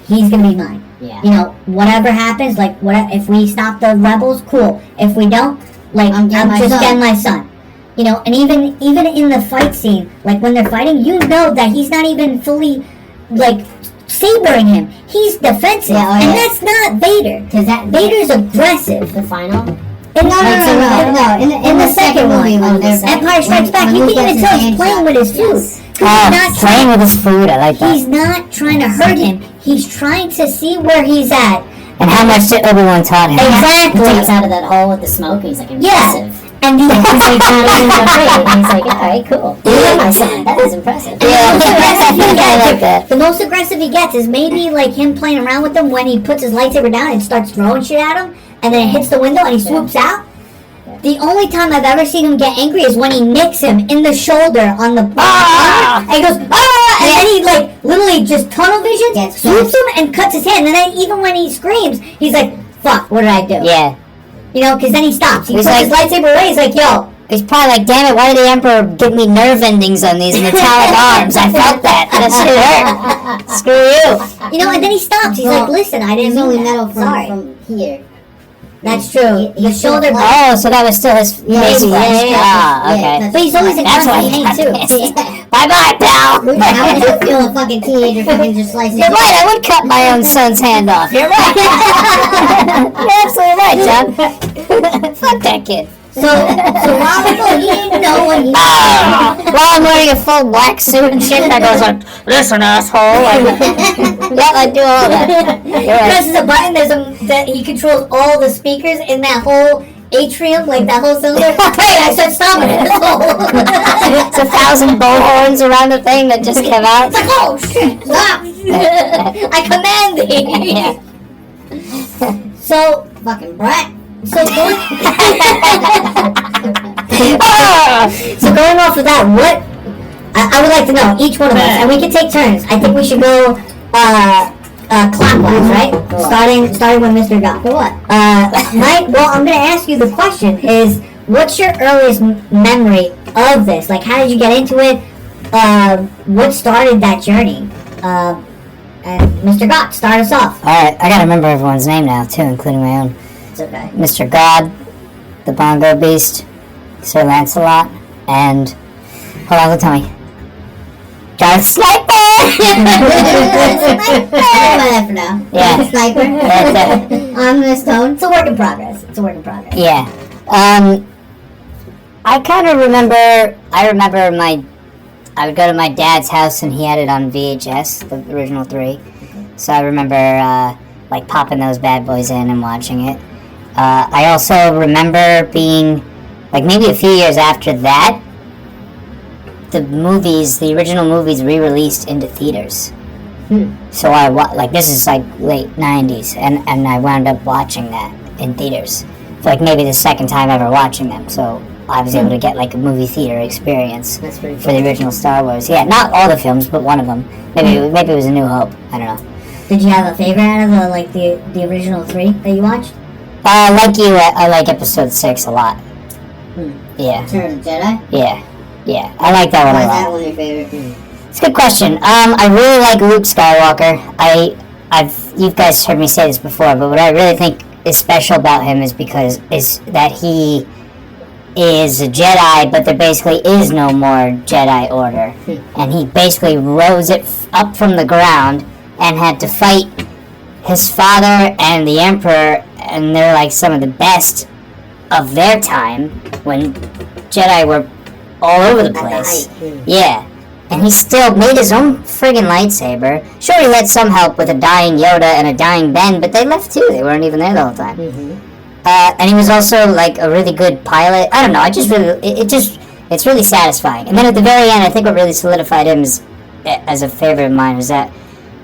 He's going to be mine. Yeah. You know, whatever happens, like, if we stop the rebels, cool. If we don't, like, I'm just getting my son. You know, and even in the fight scene, like, when they're fighting, you know that he's not even fully, like, sabering him. He's defensive. And that's not Vader. Because Vader's aggressive. The final? No. In the second movie, when Empire Strikes Back, you can even tell he's playing with his food. Playing with his food, I like that. He's not trying to hurt him. He's trying to see where he's at. And how much did Obi-Wan taught him? Exactly. He takes out of that hole with the smoke, and he's like, impressive. And he's He's like, not even afraid. And he's like, alright, cool. You're my son. That is impressive. The most aggressive he gets is maybe like him playing around with him when he puts his lightsaber down and starts throwing shit at him, and then it hits the window and he swoops out. The only time I've ever seen him get angry is when he nicks him in the shoulder on the and he goes, and then he like literally just tunnel vision, swoops him and cuts his hand, and then even when he screams, he's like, fuck, what did I do? Yeah. You know, because then he stops. He puts like, his lightsaber away, he's like, yo. He's probably like, damn it, why did the Emperor give me nerve endings on these metallic arms? I felt that. That shit hurt. Screw you. You know, and then he stops. He's like, listen, I didn't He's only mean that. metal from here. That's true. The shoulder. Oh, so that was still his face flesh. Ah, okay. But he's always in That's why constant he got pain, pissed. too. Bye-bye, pal. How would you feel a fucking teenager fucking just slicing? You're right, I would cut my own son's hand off. You're right. You're absolutely right, John. Fuck that kid. So while he didn't know when he... While I'm wearing a full black suit and shit, that goes like, listen, asshole. Yeah, I do all that. You're right. presses a button, that he controls all the speakers in that whole atrium, like that whole cylinder. Hey, I said stop it. It's 1,000 bullhorns around the thing that just came out. It's like, oh shit, stop. I command thee. Yeah. So, Fucking brat. So going off of that, what I would like to know, each one of us, and we can take turns. I think we should go clockwise, right? Starting with Mr. Gawd. For what? Mike, well, I'm going to ask you the question is, what's your earliest memory of this? Like, how did you get into it? What started that journey? And Mr. Gawd, start us off. Alright, I gotta remember everyone's name now, too, including my own. It's okay. Mr. Gawd, the Bongo Beast, Sir Lancelot, and... Hold on, tell me. Darth Sniper! That for now. Yeah. Sniper. That's it. On the stone. It's a work in progress. Yeah. I kind of remember... I would go to my dad's house and he had it on VHS, the original 3. So I remember, like, popping those bad boys in and watching it. I also remember being, like, maybe a few years after that, the original movies re-released into theaters. So this is like late 90s, and I wound up watching that in theaters. For like maybe the second time ever watching them, so I was able to get like a movie theater experience That's pretty for the original Star Wars. Yeah, not all the films, but one of them. Maybe it was A New Hope. I don't know. Did you have a favorite out of the original 3 that you watched? Like you, I like Episode 6 a lot. Yeah, Return of the Jedi? yeah, I like that one Why a is lot. that one your favorite? It's a good question. I really like Luke Skywalker. You guys heard me say this before, but what I really think is special about him is that he is a Jedi, but there basically is no more Jedi Order, and he basically rose it up from the ground and had to fight his father and the Emperor, and they're like some of the best of their time when Jedi were all over the place. Yeah. And he still made his own friggin' lightsaber. Sure, he had some help with a dying Yoda and a dying Ben, but they left too. They weren't even there the whole time. And he was also like a really good pilot. I don't know. It's really satisfying. And then at the very end, I think what really solidified him as a favorite of mine was that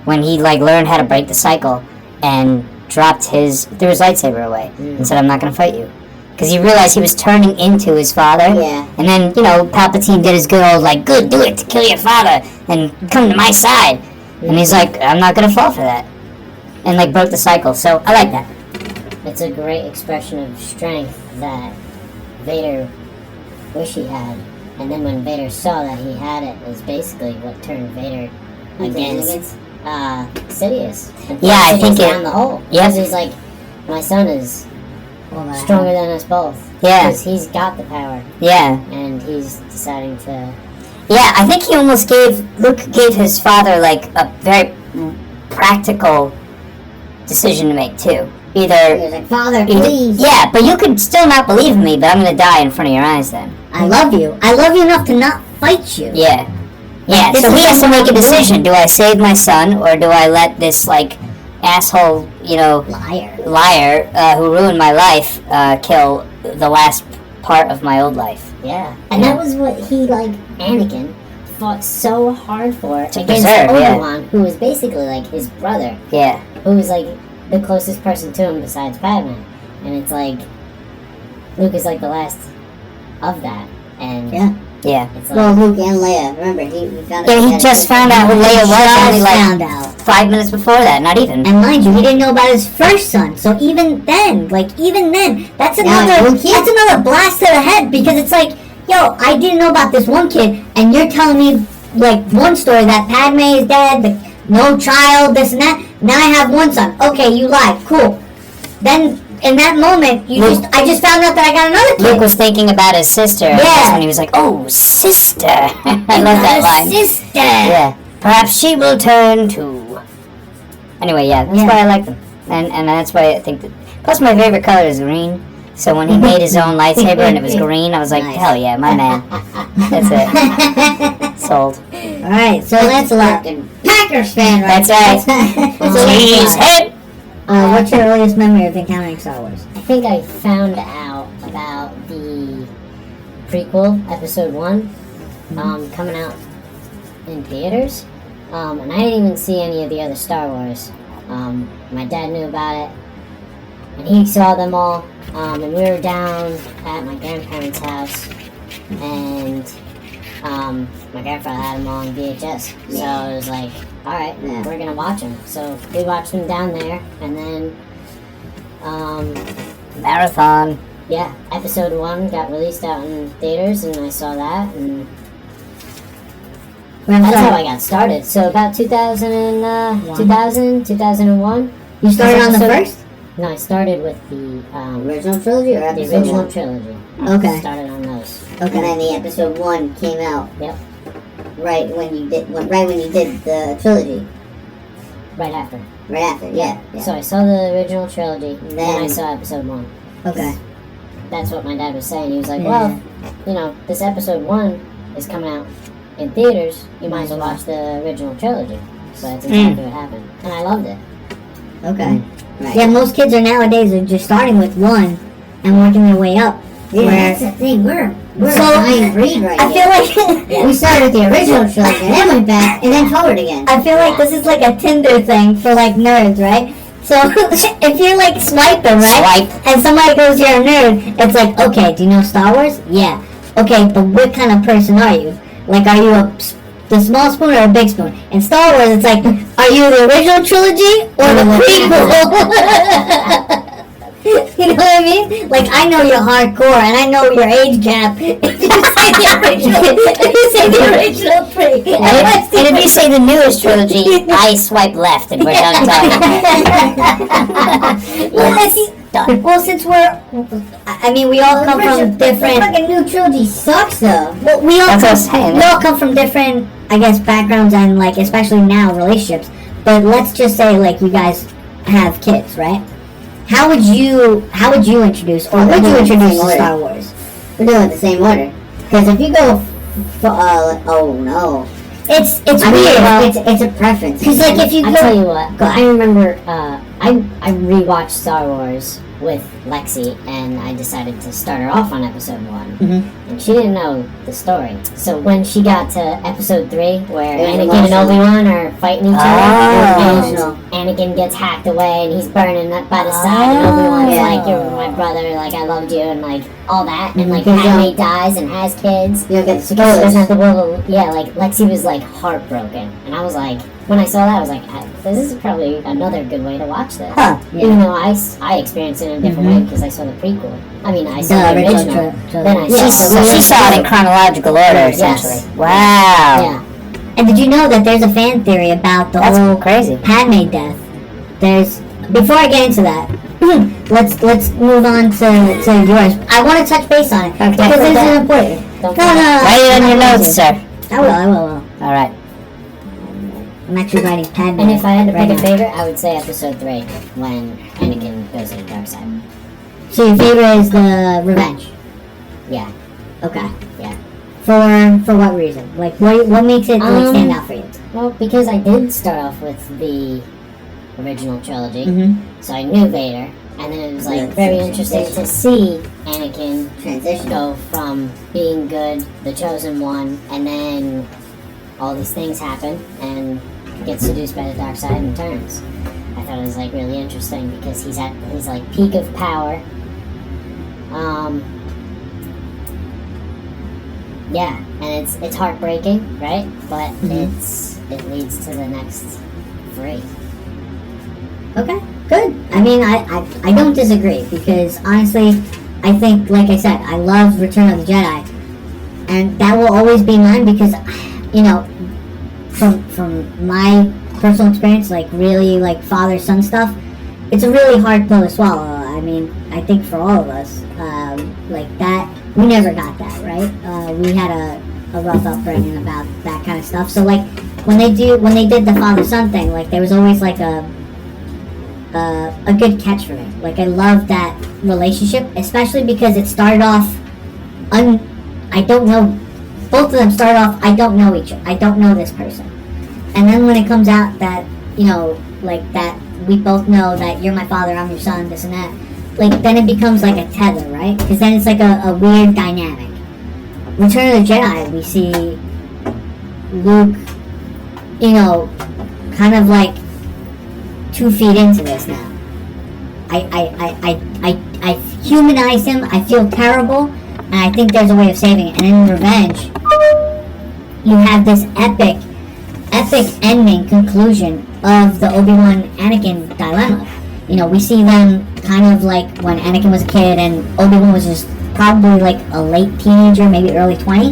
when he like learned how to break the cycle and threw his lightsaber away and said, "I'm not going to fight you." Because he realized he was turning into his father. Yeah. And then, Palpatine did his good old, like, good, do it to kill your father and come to my side. And he's like, I'm not going to fall for that. And, like, broke the cycle. So, I like that. It's a great expression of strength that Vader wish he had. And then when Vader saw that he had it, was basically what turned Vader against Sidious. And Yeah, I Sidious think down the hole. Yep. Because he's like, my son is stronger than us both. Yeah. Because he's got the power. Yeah. And he's deciding to... Yeah, I think Luke gave his father, like, a very practical decision to make, too. He was like, Father, please. Yeah, but you could still not believe me, but I'm going to die in front of your eyes then. I love you. I love you enough to not fight you. Yeah. Yeah, This so he is has to make a what I'm decision. Do I save my son, or do I let this, like, asshole, liar who ruined my life kill the last part of my old life? Yeah. And that was what Anakin fought so hard for against preserve, Obi-Wan, who was basically like his brother. Yeah. Who was like the closest person to him besides Padme. And it's like Luke is like the last of that. And Yeah. it's like, Well, Luke and Leia. Remember, he found out. Yeah, he just found out who Leia was only found like out. 5 minutes before that, not even. And mind you, he didn't know about his first son. So even then, that's another blast to the head, because it's like, yo, I didn't know about this one kid, and you're telling me like one story that Padme is dead, no child, this and that. Now I have one son. Okay, you lied. Cool. Then in that moment, I just found out that I got another kid. Luke was thinking about his sister. And that's when he was like, "Oh, sister!" I love that line. Sister. Yeah. Perhaps she will turn too. Anyway, that's why I like them, and that's why I think that. Plus, my favorite color is green. So when he made his own lightsaber and it was green, I was like, hell yeah, my man. That's it. Sold. Alright, so Lancelot. Packers fan, right? That's right. Cheesehead! What's your earliest memory of encountering Star Wars? I think I found out about the prequel, episode 1, coming out in theaters. And I didn't even see any of the other Star Wars. My dad knew about it, and he saw them all. And we were down at my grandparents' house, and my grandfather had them all on VHS. So it was like, alright, we're gonna watch them. So we watched them down there, and then Marathon. yeah, episode 1 got released out in theaters, and I saw that, and that's how I got started. So about 2001. You started on the first? No, I started with the Original trilogy or the episode original 1? trilogy. Okay. Started on those. And then the episode 1 came out. Yep. Right when you did the trilogy. Right after. Right after, yeah. So I saw the original trilogy, then I saw episode 1. Okay. That's what my dad was saying. He was like, well, this episode 1 is coming out in theaters. You might as well watch the original trilogy. So that's exactly what happened. And I loved it. Okay. Right. Yeah, most kids are nowadays are just starting with one and working their way up. Yeah, where- that's the thing. We're So, a dying breed right I here. feel like We started with the original trilogy, and then went back, and then forward again. I feel like this is like a Tinder thing for like nerds, right? So if you're like swiping, right? Swipe. And somebody goes, "You're a nerd," it's like, okay, do you know Star Wars? Yeah. Okay, but what kind of person are you? Like, are you the small spoon or a big spoon? In Star Wars, it's like, are you the original trilogy or the prequel? You know what I mean? Like, I know you're hardcore, and I know your age gap. If you say the original three. And if you say the newest trilogy, I swipe left and we're done talking. Well, since I mean, we all come from The different. fucking new trilogy sucks, though. Well, we all That's what I come, was saying. we all come from different, I guess, backgrounds and like, especially now, relationships. But let's just say, like, you guys have kids, right? How would you introduce, or would you introduce to Star Wars? We're doing it the same order. Because if you go, oh no, It's I mean, weird. it's a preference. Because like if you I go, tell you what, Go ahead. I remember I rewatched Star Wars with Lexi, and I decided to start her off on episode 1. Mhm. And she didn't know the story. So when she got to episode 3, where It was Anakin emotional. and Obi-Wan are fighting each Oh. other, Emotional. and Anakin gets hacked away, and he's burning up by the side, and Obi-Wan's yeah. like, "You're my brother, like, I loved you," and like, all that, and like, Mhm. Padme dies and has kids. You don't get So doesn't spoilers. have the will. Yeah, like Lexi was like heartbroken, and I was like, when I saw that, I was like, this is probably another good way to watch this. Huh, Even though I experienced it in a different way because I saw the prequel. I mean, I saw The the original original. trilogy. Then I Yeah, saw so the She saw it in chronological order, essentially. Yes. Wow. Yeah. and did you know that there's a fan theory about the That's whole crazy. Padme death? There's before I get into that, let's move on to yours. I want to touch base on it because this is important. Don't No. Write it on your I'm notes, sir. I will. All right. I'm actually writing Padme. And if I had to right pick a now. favorite, I would say episode 3, when Anakin goes to the dark side. So your favorite is the Revenge. Yeah. Okay. Yeah. For what reason? Like what makes it like, stand out for you? Well, because I did start off with the original trilogy, Mm-hmm. so I knew Vader, and then it was like Yeah, very it's interesting transition. to see Anakin Transition. go from being good, the chosen one, and then all these things happen, and gets seduced by the dark side and turns. I thought it was like really interesting because he's at his like peak of power. Yeah, and it's heartbreaking, right? But it leads to the next 3. Okay, good. I mean, I don't disagree because honestly, I think, like I said, I love Return of the Jedi, and that will always be mine because, you know, from my personal experience, like really like father-son stuff, it's a really hard pill to swallow. I mean, I think for all of us, like that, we never got that, right? We had a rough upbringing about that kind of stuff. So like when they did the father-son thing, like there was always like a good catch for me. Like I love that relationship, especially because it started off I don't know, both of them started off, I don't know I don't know this person. And then when it comes out that, you know, like that we both know that you're my father, I'm your son, this and that, like then it becomes like a tether, right? Because then it's like a weird dynamic. Return of the Jedi, we see Luke, you know, kind of like 2 feet into this now. I humanize him, I feel terrible, and I think there's a way of saving it. And in Revenge, you have this epic ending conclusion of the Obi-Wan Anakin dilemma. You know, we see them kind of like when Anakin was a kid and Obi-Wan was just probably like a late teenager, maybe early 20,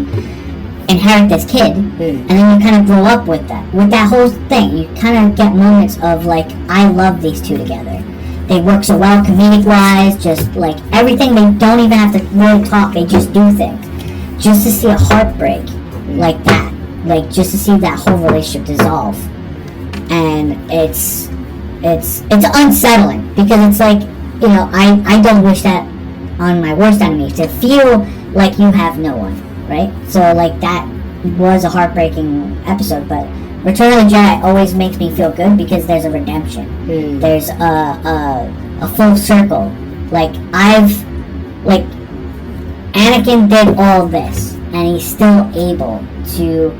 inherit this kid, and then you kind of grow up with that whole thing. You kind of get moments of like, I love these two together. They work so well comedic wise, just like everything. They don't even have to really talk, they just do things. Just to see a heartbreak like that, like just to see that whole relationship dissolve, and it's unsettling because it's like, you know, I don't wish that on my worst enemy, to feel like you have no one, right? So like that was a heartbreaking episode, but Return of the Jedi always makes me feel good because there's a redemption. There's a full circle. Like Anakin did all this, and he's still able to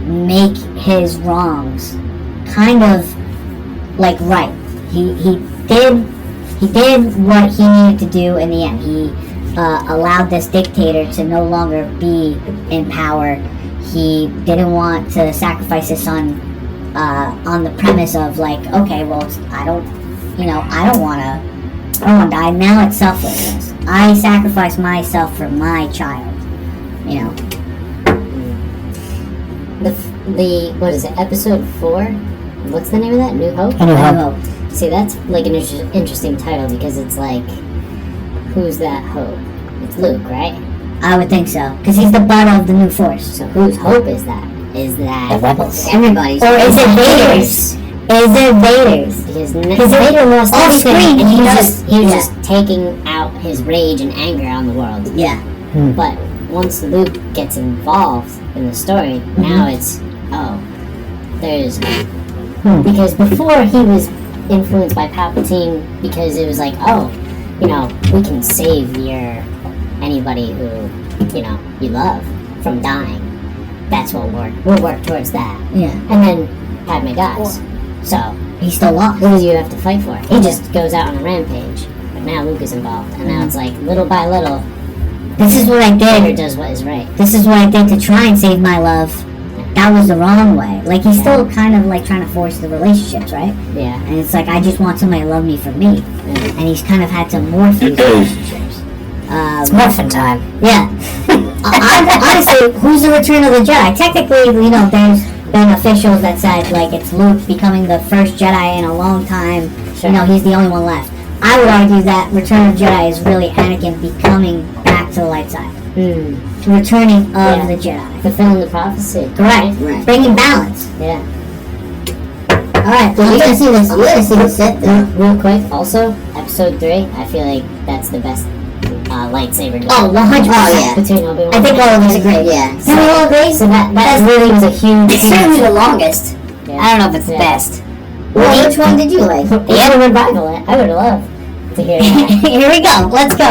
make his wrongs kind of like right. He did what he needed to do in the end. He allowed this dictator to no longer be in power. He didn't want to sacrifice his son on the premise of like, okay, well, I don't want to die. Now it's selflessness. I sacrifice myself for my child. You know. The what is it? Episode 4. What's the name of that? New Hope. New Hope. See, that's like an interesting title because it's like, who's that hope? It's Luke, right? I would think so, because he's the butt of the new Force. So whose hope is that? Is that The rebels. everybody's? Or is it Vader's? Is it Vader's? Because Vader lost off everything, screen, and he was yeah. just taking out his rage and anger on the world. Yeah. But once Luke gets involved in the story, now it's there's because before he was influenced by Palpatine because it was like, we can save anybody who you love from dying. That's what we'll work towards that. Yeah. And then Padme dies, so He's still lost. who do you have to fight for? He just goes out on a rampage. But now Luke is involved, and now it's like little by little, This is what I Vader did. does what is right. This is what I did to try and save my love. That was the wrong way. Like, he's still kind of like trying to force the relationships, right? Yeah. And it's like, I just want somebody to love me for me. And he's kind of had to morph these relationships. It's morphin' time. Yeah. Honestly, who's the Return of the Jedi? Technically, there's been officials that said, like, it's Luke becoming the first Jedi in a long time. Sure. He's the only one left. I would argue that Return of the Jedi is really Anakin becoming back to the light side. Returning of the Jedi. Fulfilling the prophecy. Correct. Right. Bringing balance. Yeah. Alright, So you gotta see this. You gotta see the set though. Real quick, also, episode 3, I feel like that's the best lightsaber duel. Oh, 100%. Oh, yeah. Between Obi-Wan I think all of us and agree. Yeah. Can we all agree? So that really was a huge... It's certainly the longest. Yeah. I don't know if it's the best. Well, which one did you like? Yeah, the revival. I would love to hear that. Here we go. Let's go.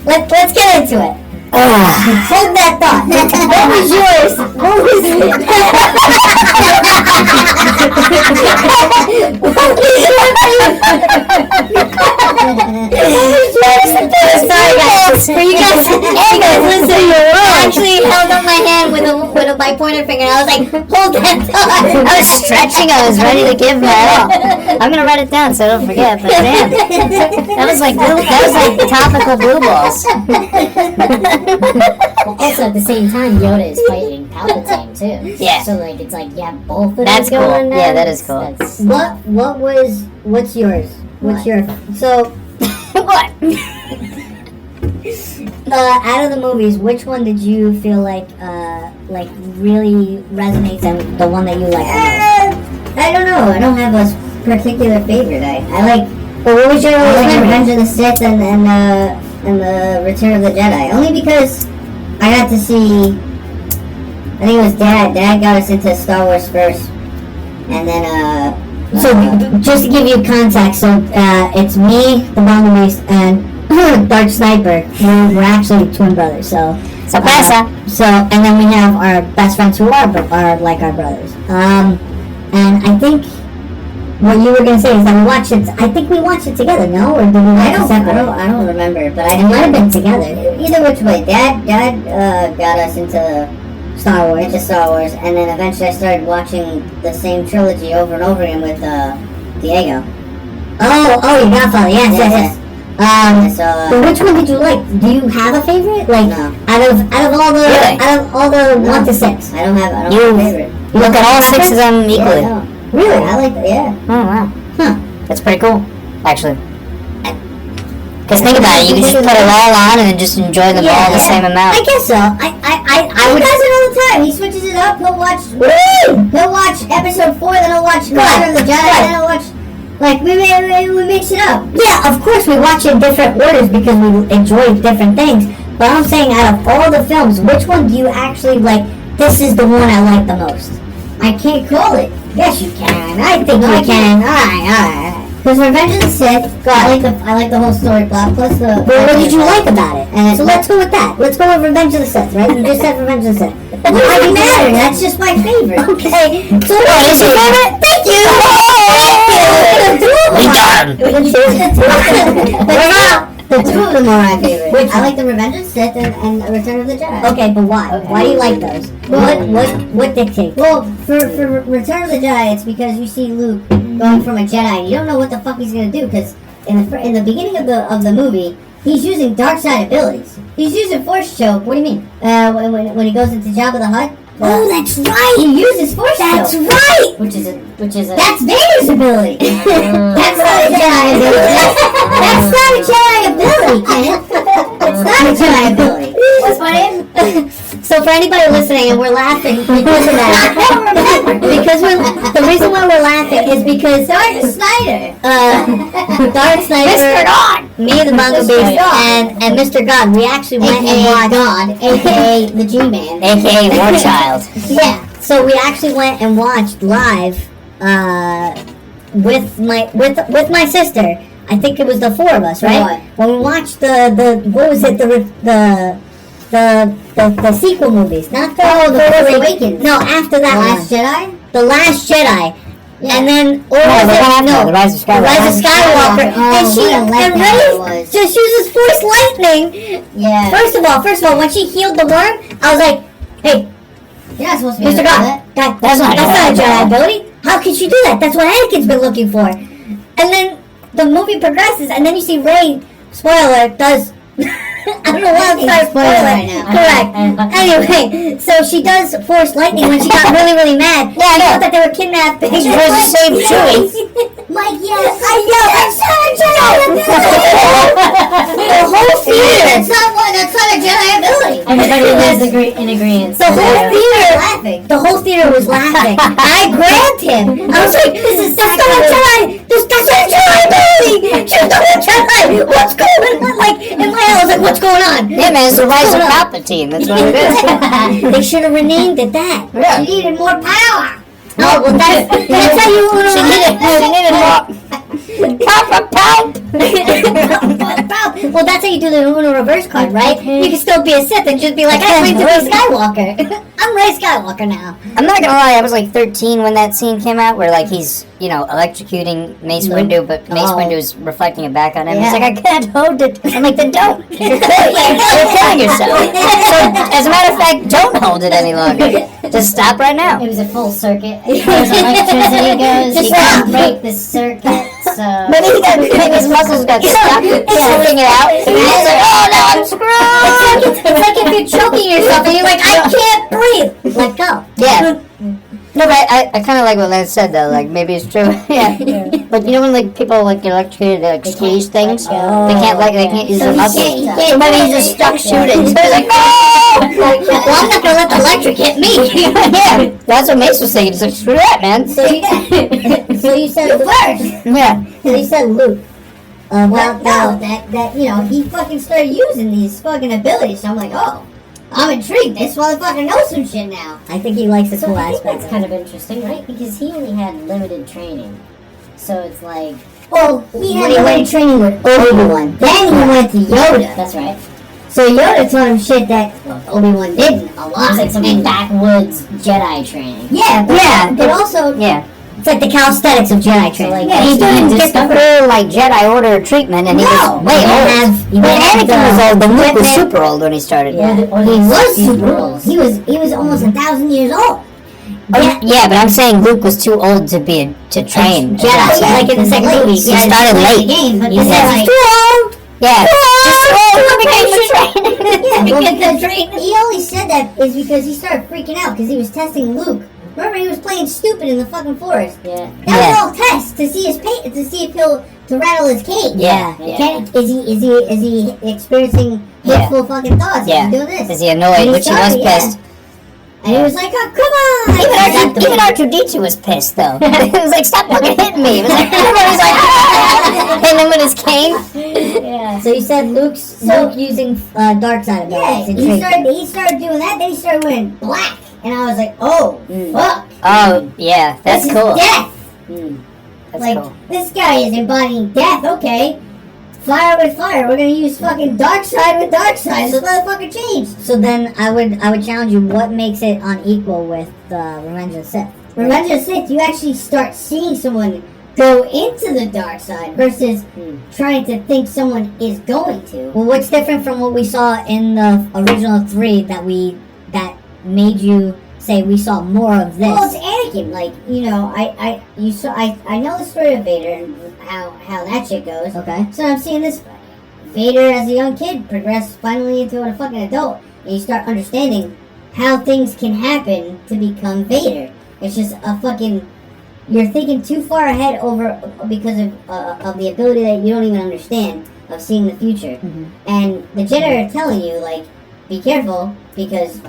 Let's get into it. Hold that thought. What was yours? What was Sorry guys. For you guys, hey guys, listen. I actually held up my hand with my pointer finger, and I was like, hold that thought. I was stretching. I was ready to give my all. I'm gonna write it down so I don't forget. But damn, that was like topical blue balls. Also, at the same time, Yoda is fighting Palpatine, too. Yeah. So, like, it's like, you have both of them That's cool. going Yeah, on. that is cool. What's yours? What's your so? What? Out of the movies, which one did you feel like really resonates and the one that you like the most? I don't know. I don't have a particular favorite. I like. But what was your I like memory? Revenge of the Sith and the Return of the Jedi. Only because I got to see. I think it was Dad. Dad got us into Star Wars first, and then So just to give you context, so it's me, the Bongo Beast, and Darth Sniper. We're actually twin brothers. So pasa. and then we have our best friends who are like our brothers. And I think what you were gonna say is that we watched it. I think we watched it together. No, or did we watch it separate? I don't remember, but It might have been together. Either which way, Dad got us into Star Wars. Star Wars, and then eventually I started watching the same trilogy over and over again with Diego. Oh, your Godfather. Yes. So But which one did you like? Do you have a favorite? Like No. out of Really? all the 1 to 6. I don't have a favorite. You look at all 6 of them equally. Yeah, no. Really? I like yeah. Oh wow. Huh. That's pretty cool, actually. Because think about it, you can just put it all on and then just enjoy them all the same amount. I guess so. I He would. does it all the time. He switches it up. He'll watch episode 4, then he'll watch Return of the Jedi, then he'll watch we mix it up. Yeah, of course we watch in different orders because we enjoy different things. But I'm saying out of all the films, which one do you actually like? This is the one I like the most. I can't call it. Yes, you can. I think you can. Alright. Because Revenge of the Sith, I like the whole story plot, plus the... Well, what did you like about it? And So let's go with that. Let's go with Revenge of the Sith, right? You just said Revenge of the Sith. It doesn't matter, that's just my favorite. Okay. So what is your favorite? Thank you! We done. We're out! The two of them are my favorite. I like the Revenge of the Sith and Return of the Jedi. Okay, but why? Why do you like those? What dictates? Well, for Return of the Jedi, it's because you see Luke going from a Jedi, and you don't know what the fuck he's gonna do, because in the beginning of the movie, he's using dark side abilities. He's using Force Choke. What do you mean? When he goes into Jabba the Hutt. Oh, that's right! He uses Force That's Choke. right! Which is a That's Vader's ability. That's not a Jedi ability. That's not a Jedi ability, Kenneth. It's not a Jedi ability. What's my name? So for anybody listening, and we're laughing because of that, because the reason why we're laughing is because Darth Sniper. Darth Sniper, me, the Bongo Beast, and Mr. Gawd, we actually went and AKA watched. God, AKA the G-Man. AKA War Child. Yeah, so we actually went and watched live with my sister. I think it was the four of us, right? What? When we watched the sequel movies, not the Force Awakens. No, after that The one. Last Jedi? The Last Jedi. Yeah. And then The Rise of The Rise of Skywalker. Oh, And she what a letdown it Rey was. just uses Force Lightning. Yeah. First of all, when she healed the worm, I was like, hey, You're not supposed to be Mr. able to do God, that. that's not a Jedi ability. How could she do that? That's what Anakin's been looking for. And then the movie progresses, and then you see Rey, spoiler, does... I don't know why I'm sorry, Spoiler spoiler. right now. Correct. Anyway, so she does Force Lightning when she got really, really mad. Yeah, I know. She thought that they were kidnapping. She tries to save Chewie. Mike, yes. I know, that's not a Jedi ability. The whole theater. That's not a Jedi ability. Everybody was in agreement. The whole theater. Laughing. The whole theater was laughing. I grabbed him. I was like, that's not a Jedi. That's not a Jedi ability. She's not a Jedi. What's going on? Like, in my head, I was like, what's going on? Yeah, man, it's the Rise of Palpatine. That's what it is. They should have renamed it that. Yeah. She needed more power. Oh, well, that's how you want She to needed more. Papa Pout. Well, that's how you do the Uno reverse card, right? You can still be a Sith and just be like, I'm Rey Skywalker. I'm Rey Skywalker now. I'm not gonna lie, I was like 13 when that scene came out, where like he's, electrocuting Mace Windu, but Mace Windu's reflecting it back on him. He's like, I can't hold it. I'm like, then don't. You're killing yourself. So, as a matter of fact, don't hold it any longer. Just stop right now. It was a full circuit. As far as electricity goes, you can't break the circuit, so... But his muscles got stuck, sorting it out. And he's like, oh no, I'm screwed. It's like if you're choking yourself and you're like, I can't breathe. Let go. Yeah. No, but I kind of like what Lance said though. Like maybe it's true. Yeah. But you know when like people like get electrocuted, they like squeeze things. They can't use their muscles. So maybe he's just stuck shooting. So he's like, no. Well, I'm not going to let the electric hit me. Yeah. That's what Mace was saying. He's like, screw that, man. So you said first. Yeah. So you said Luke. Well, no, that he fucking started using these fucking abilities. So I'm like, oh, I'm intrigued. This motherfucker knows some shit now. I think he likes the So cool I think aspect. that's kind of interesting, right? Because he only had limited training. So it's like... Well, he When had he no went training with Obi-Wan. Then he went to Yoda. That's right. So Yoda taught him shit that Obi-Wan didn't a It lot. was like some backwoods Jedi training. Yeah, but also Yeah. It's like the calisthenics of Jedi training. like, Yeah, he didn't get the full like Jedi Order treatment, and he was way old. When Anakin was old, then Luke was super old when he started. Yeah, he was super old. He was almost 1,000 years old. Yeah, but I'm saying Luke was too old to train. Jedi, like in the second movie. He started late. Game, but He this says is he's like, too old. Yeah. he only said that is because he started freaking out because he was testing Luke. Remember, he was playing stupid in the fucking forest. Yeah. That was all test to see to rattle his cage. Yeah. Is he experiencing Yeah. full fucking thoughts? Yeah. Is he doing this? Is he annoyed? And he Which he was started, pissed. And he was like, oh, come on! Even R2-D2 was pissed though. He was like, stop fucking hitting me. He was like, everybody's like, hitting him with his cane. Yeah. So you said Luke using dark side Yeah, abilities. he started doing that, then he started wearing black. And I was like, oh, fuck. Oh, yeah, that's This cool. is death. That's Like, cool. this guy is embodying death, okay. Fire with fire. We're gonna use fucking dark side with dark side. This motherfucker changed. So then I would challenge you. What makes it unequal with Revenge of the Sith? Revenge of the Sith, you actually start seeing someone go into the dark side versus trying to think someone is going to. Well, what's different from what we saw in the original 3 that made you say we saw more of this? Well, it's Anakin. Like, you know, I know the story of Vader and how that shit goes. Okay. So I'm seeing this Vader as a young kid progress finally into a fucking adult, and you start understanding how things can happen to become Vader. It's just a fucking, you're thinking too far ahead because of the ability that you don't even understand of seeing the future. And the Jedi are telling you, like, be careful, because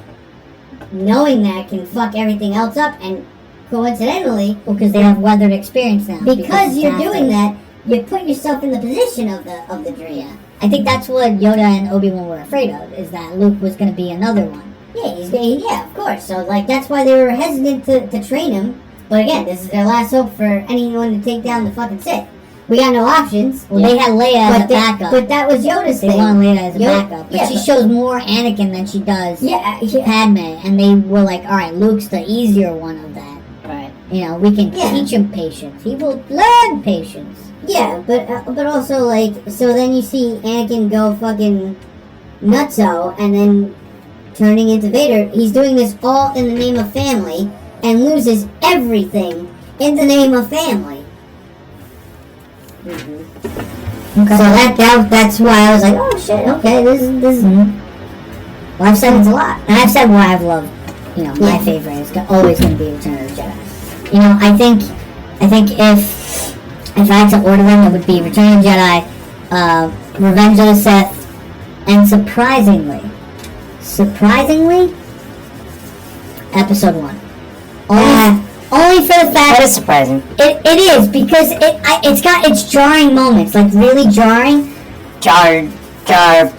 knowing that can fuck everything else up, and coincidentally, Because they have weathered experience now. because you're it's doing after. that, you put yourself in the position of the dream. I think that's what Yoda and Obi-Wan were afraid of, is that Luke was going to be another one. Yeah, of course. So, like, that's why they were hesitant to train him. But again, this is their last hope for anyone to take down the fucking Sith. We got no options. Well, they had Leia as a backup. But that was Yoda's They thing. want Leia as a Yoda- backup. But yeah, she but- shows more Anakin than she does Yeah, Padme. And they were like, alright, Luke's the easier one of that. right. You know, we can Yeah. teach him patience. He will learn patience. Yeah, but also, like, so then you see Anakin go fucking nutso, and then turning into Vader. He's doing this all in the name of family, and loses everything in the name of family. Okay. So that's why I was like, oh shit, okay, this is. Well, I've said it's a lot. And I've said why I've loved, you know, my Yeah. favorite is always going to be Return of the Jedi. You know, I think if I had to order them, it would be Return of the Jedi, Revenge of the Sith, and surprisingly, Episode 1. Only for the fact That is surprising. it is, because it's got its jarring moments, like really jarring. Jar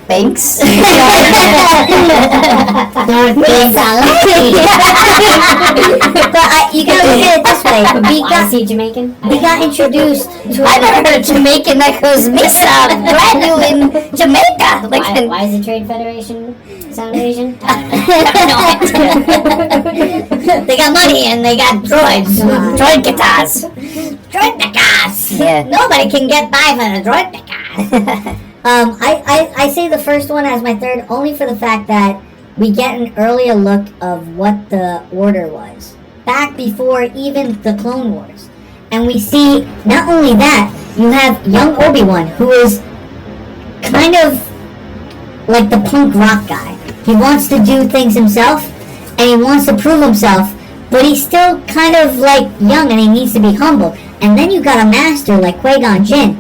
Binks. But you gotta look at it this way. Is he Jamaican? We got introduced to I never heard a Jamaican that goes, Misa, I'm glad you in Jamaica. Like, Why is the Trade Federation sound Asian? They got money and they got droids. droid guitars. Droid guitars. Yeah. Nobody can get by for the droid guitars. I say the first one as my third, only for the fact that we get an earlier look of what the Order was back before even the Clone Wars, and we see not only that, you have young Obi-Wan, who is kind of like the punk rock guy. He wants to do things himself, and he wants to prove himself, but he's still kind of like young, and he needs to be humble. And then you got a master like Qui-Gon Jinn,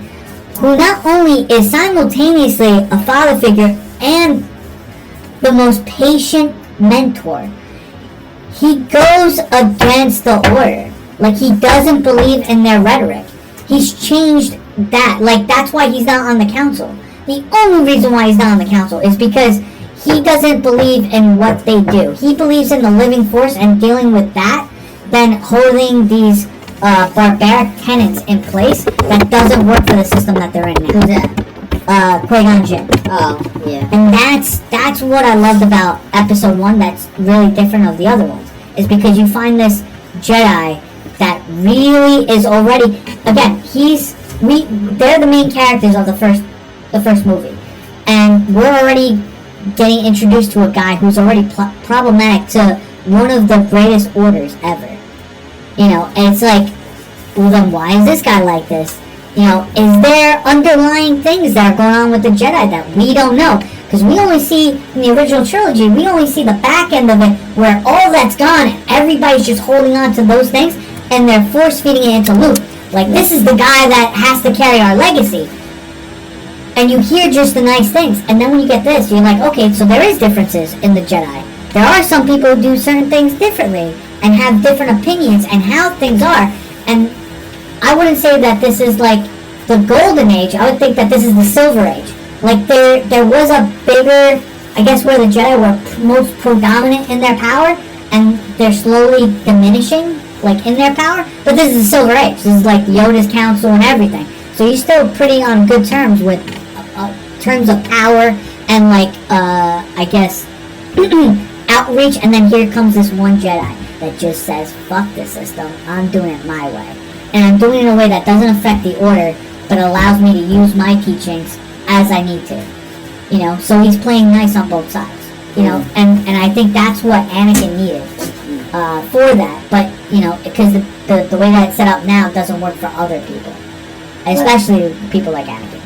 who not only is simultaneously a father figure and the most patient mentor. He goes against the Order. Like, he doesn't believe in their rhetoric. He's changed that. Like, that's why he's not on the council. The only reason why he's not on the council is because he doesn't believe in what they do. He believes in the living force and dealing with that, than holding these barbaric tenets in place that doesn't work for the system that they're in now. Who's that? Qui-Gon Jinn. Oh, yeah. And that's what I loved about Episode 1 that's really different of the other ones. Is because you find this Jedi that really is already, again, they're the main characters of the first movie. And we're already getting introduced to a guy who's already problematic to one of the greatest orders ever. You know, and it's like, well then why is this guy like this? You know, is there underlying things that are going on with the Jedi that we don't know? Because we only see, in the original trilogy, we only see the back end of it where all that's gone and everybody's just holding on to those things and they're force feeding it into Luke. Like, this is the guy that has to carry our legacy. And you hear just the nice things. And then when you get this, you're like, okay, so there is differences in the Jedi. There are some people who do certain things differently and have different opinions and how things are. And I wouldn't say that this is like the golden age. I would think that this is the silver age. Like, there was a bigger, I guess, where the Jedi were most predominant in their power, and they're slowly diminishing like in their power. But this is the Silver Age. This is like Yoda's council and everything. So he's still pretty on good terms with terms of power and like I guess outreach. And then here comes this one Jedi that just says, "Fuck this system. I'm doing it my way, and I'm doing it in a way that doesn't affect the Order, but allows me to use my teachings as I need to." You know, so he's playing nice on both sides. You know, and I think that's what Anakin needed for that. But you know, because the way that it's set up now doesn't work for other people, especially people like Anakin.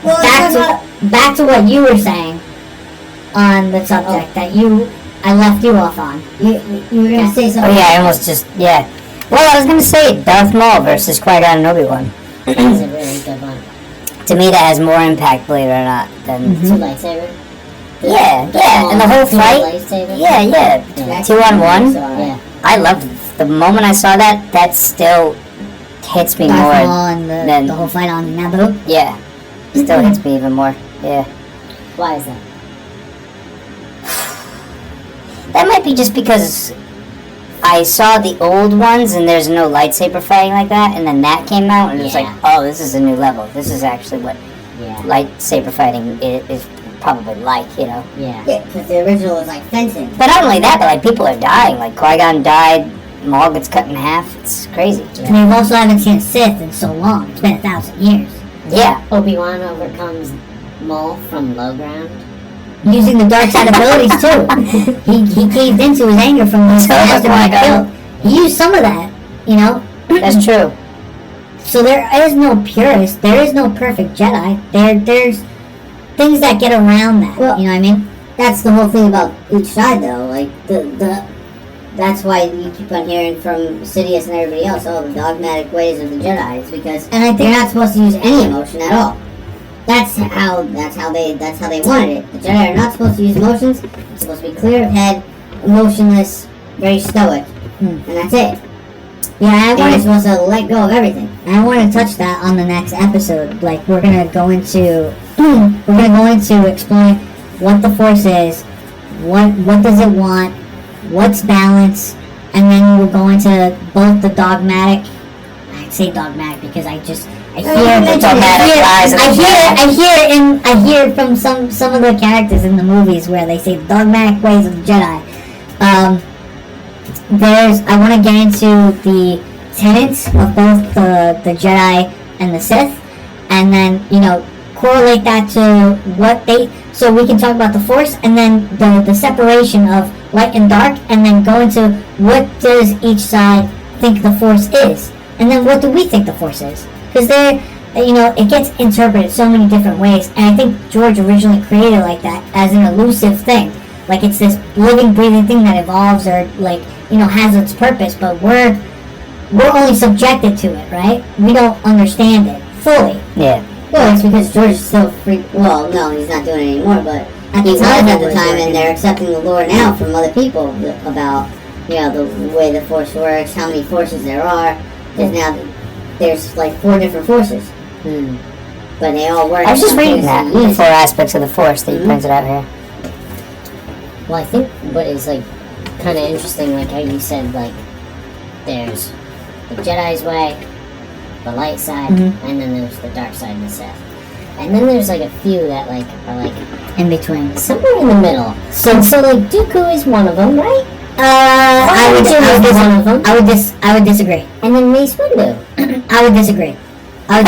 Well, Back to what you were saying on the subject that I left you off on. you were gonna say Oh something. yeah, I almost just Well, I was gonna say Darth Maul versus Qui-Gon and Obi-Wan. That's a really good one. To me, that has more impact, believe it or not, than Two lightsabers. yeah, and the whole Two fight. lightsabers. Yeah, 2-on-1. Yeah. I love the moment I saw that. That still hits me Darth more Maul and than the whole fight on Naboo. yeah. Still hits me even more. Yeah. Why is that? That might be just because I saw the old ones and there's no lightsaber fighting like that, and then that came out and it was like, oh, this is a new level. This is actually what Yeah. lightsaber fighting is probably like, you know. Yeah. Yeah, because the original was like fencing. But not only that, but like people are dying. Like Qui-Gon died, Maul gets cut in half. It's crazy. And we also haven't seen a Sith in so long. It's been 1,000 years. Yeah. Obi-Wan overcomes Maul from low ground. Using the dark side abilities too. He caved into his anger from the last my being God. killed. He used some of that, you know. That's true. So there is no purist. There is no perfect Jedi. There's things that get around that. Well, you know what I mean? That's the whole thing about each side, though. Like that's why you keep on hearing from Sidious and everybody else, the dogmatic ways of the Jedi. It's because And I think they're not supposed to use any emotion at all. That's how they wanted it. The Jedi are not supposed to use emotions. It's supposed to be clear of head, emotionless, very stoic, and that's it. Yeah, I And want you're to. supposed to let go of everything. I want to touch that on the next episode. Like we're gonna go into explain what the Force is, what does it want, what's balance, and then we'll go into both the dogmatic. I say dogmatic because I hear from some of the characters in the movies where they say the dogmatic ways of the Jedi. I want to get into the tenets of both the Jedi and the Sith, and then correlate that to what they. So we can talk about the Force, and then the separation of light and dark, and then go into what does each side think the Force is, and then what do we think the Force is? Because it gets interpreted so many different ways, and I think George originally created it like that as an elusive thing, like it's this living, breathing thing that evolves or has its purpose, but we're only subjected to it, right? We don't understand it fully. Yeah. Well, it's because George is still free. Well, no, he's not doing it anymore, but he was at the time, and they're accepting the lore now from other people about, the way the Force works, how many forces there are. There's like 4 different forces. But they all work. I was just reading that. The Yes. 4 aspects of the Force that you pointed out here. Well, I think what is kind of interesting, like how you said, there's the Jedi's way, the light side, and then there's the dark side of the Sith. And then there's a few that are In between. somewhere in the middle. So Dooku is one of them, right? I would disagree. And then Mace Windu. I would disagree. Wait,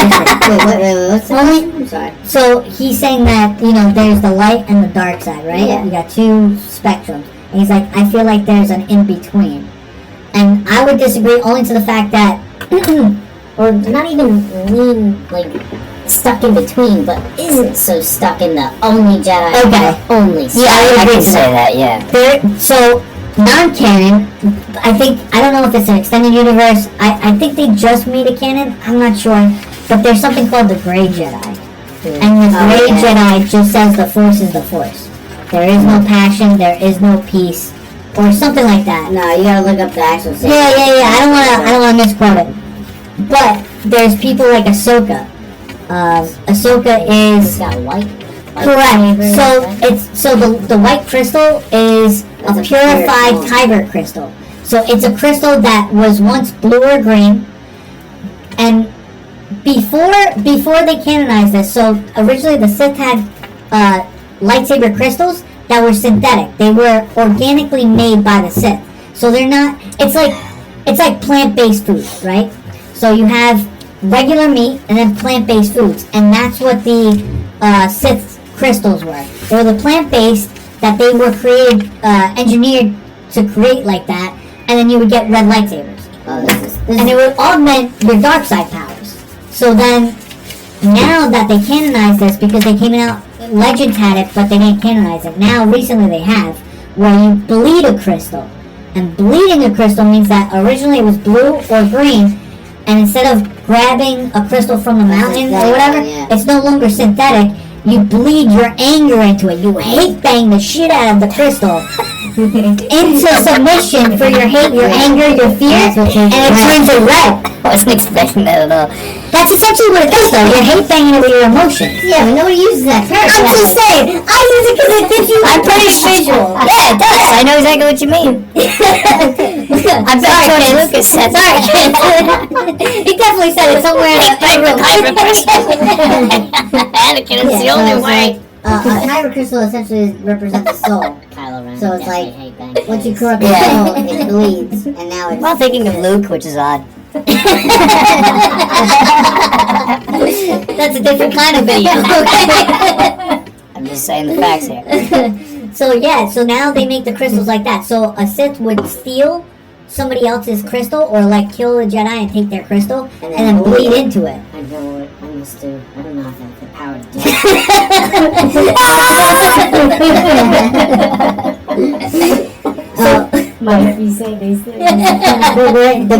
what's the question? I'm sorry. So he's saying that there's the light and the dark side, right? Yeah. You got 2 spectrums, and he's like, I feel like there's an in between, and I would disagree only to the fact that, Or not even stuck in between, but isn't so stuck in the only Jedi. Okay. Only. Yeah, I would I agree can to say that. that, yeah. So non-canon, I don't know if it's an extended universe. I think they just made a canon. I'm not sure, but there's something called the Gray Jedi, and the Gray Jedi just says the Force is the Force. There is no passion. There is no peace, or something like that. No, you gotta look up the actual. Yeah. I don't wanna misquote it. But there's people like Ahsoka. Ahsoka It's is got white. correct. So the white crystal is a That's a purified pure kyber crystal. So it's a crystal that was once blue or green, and before they canonized this, so originally the Sith had lightsaber crystals that were synthetic. They were organically made by the Sith. So they're not. It's like plant-based foods, right? So you have regular meat and then plant-based foods, and that's what the Sith crystals were. They were the plant-based that they were engineered to create like that, and then you would get red lightsabers. And it would augment your dark side powers. So then, now that they canonized this, because they came out, Legends had it, but they didn't canonize it. Now, recently they have, where you bleed a crystal. And bleeding a crystal means that originally it was blue or green, and instead of grabbing a crystal from the mountain or whatever, it's no longer synthetic. You bleed your anger into it. You hate bang the shit out of the crystal into submission for your hate, your anger, your fear, and it turns it red. I wasn't expecting that at all. That's essentially what it does, though. You're hate banging it with your emotions. Yeah, but nobody uses that term. I'm just saying. I use it because it gives you. I'm pretty visual. Yeah, it does. I know exactly what you mean. I'm sorry, George Lucas said Sorry, he definitely said it somewhere in a room. Anakin is the only way. A kyber crystal essentially represents the soul. Kylo Ren So it's definitely like, hate bang once you kids. corrupt your soul, it bleeds, and now it's... Well, thinking of Luke, which is odd. That's a different kind of video. I'm just saying the facts here. So now they make the crystals like that. So a Sith would steal somebody else's crystal, or like kill a Jedi and take their crystal, and then bleed into it. I know what I must do. I don't know if I have the power to do it. Whatever you say, they say. The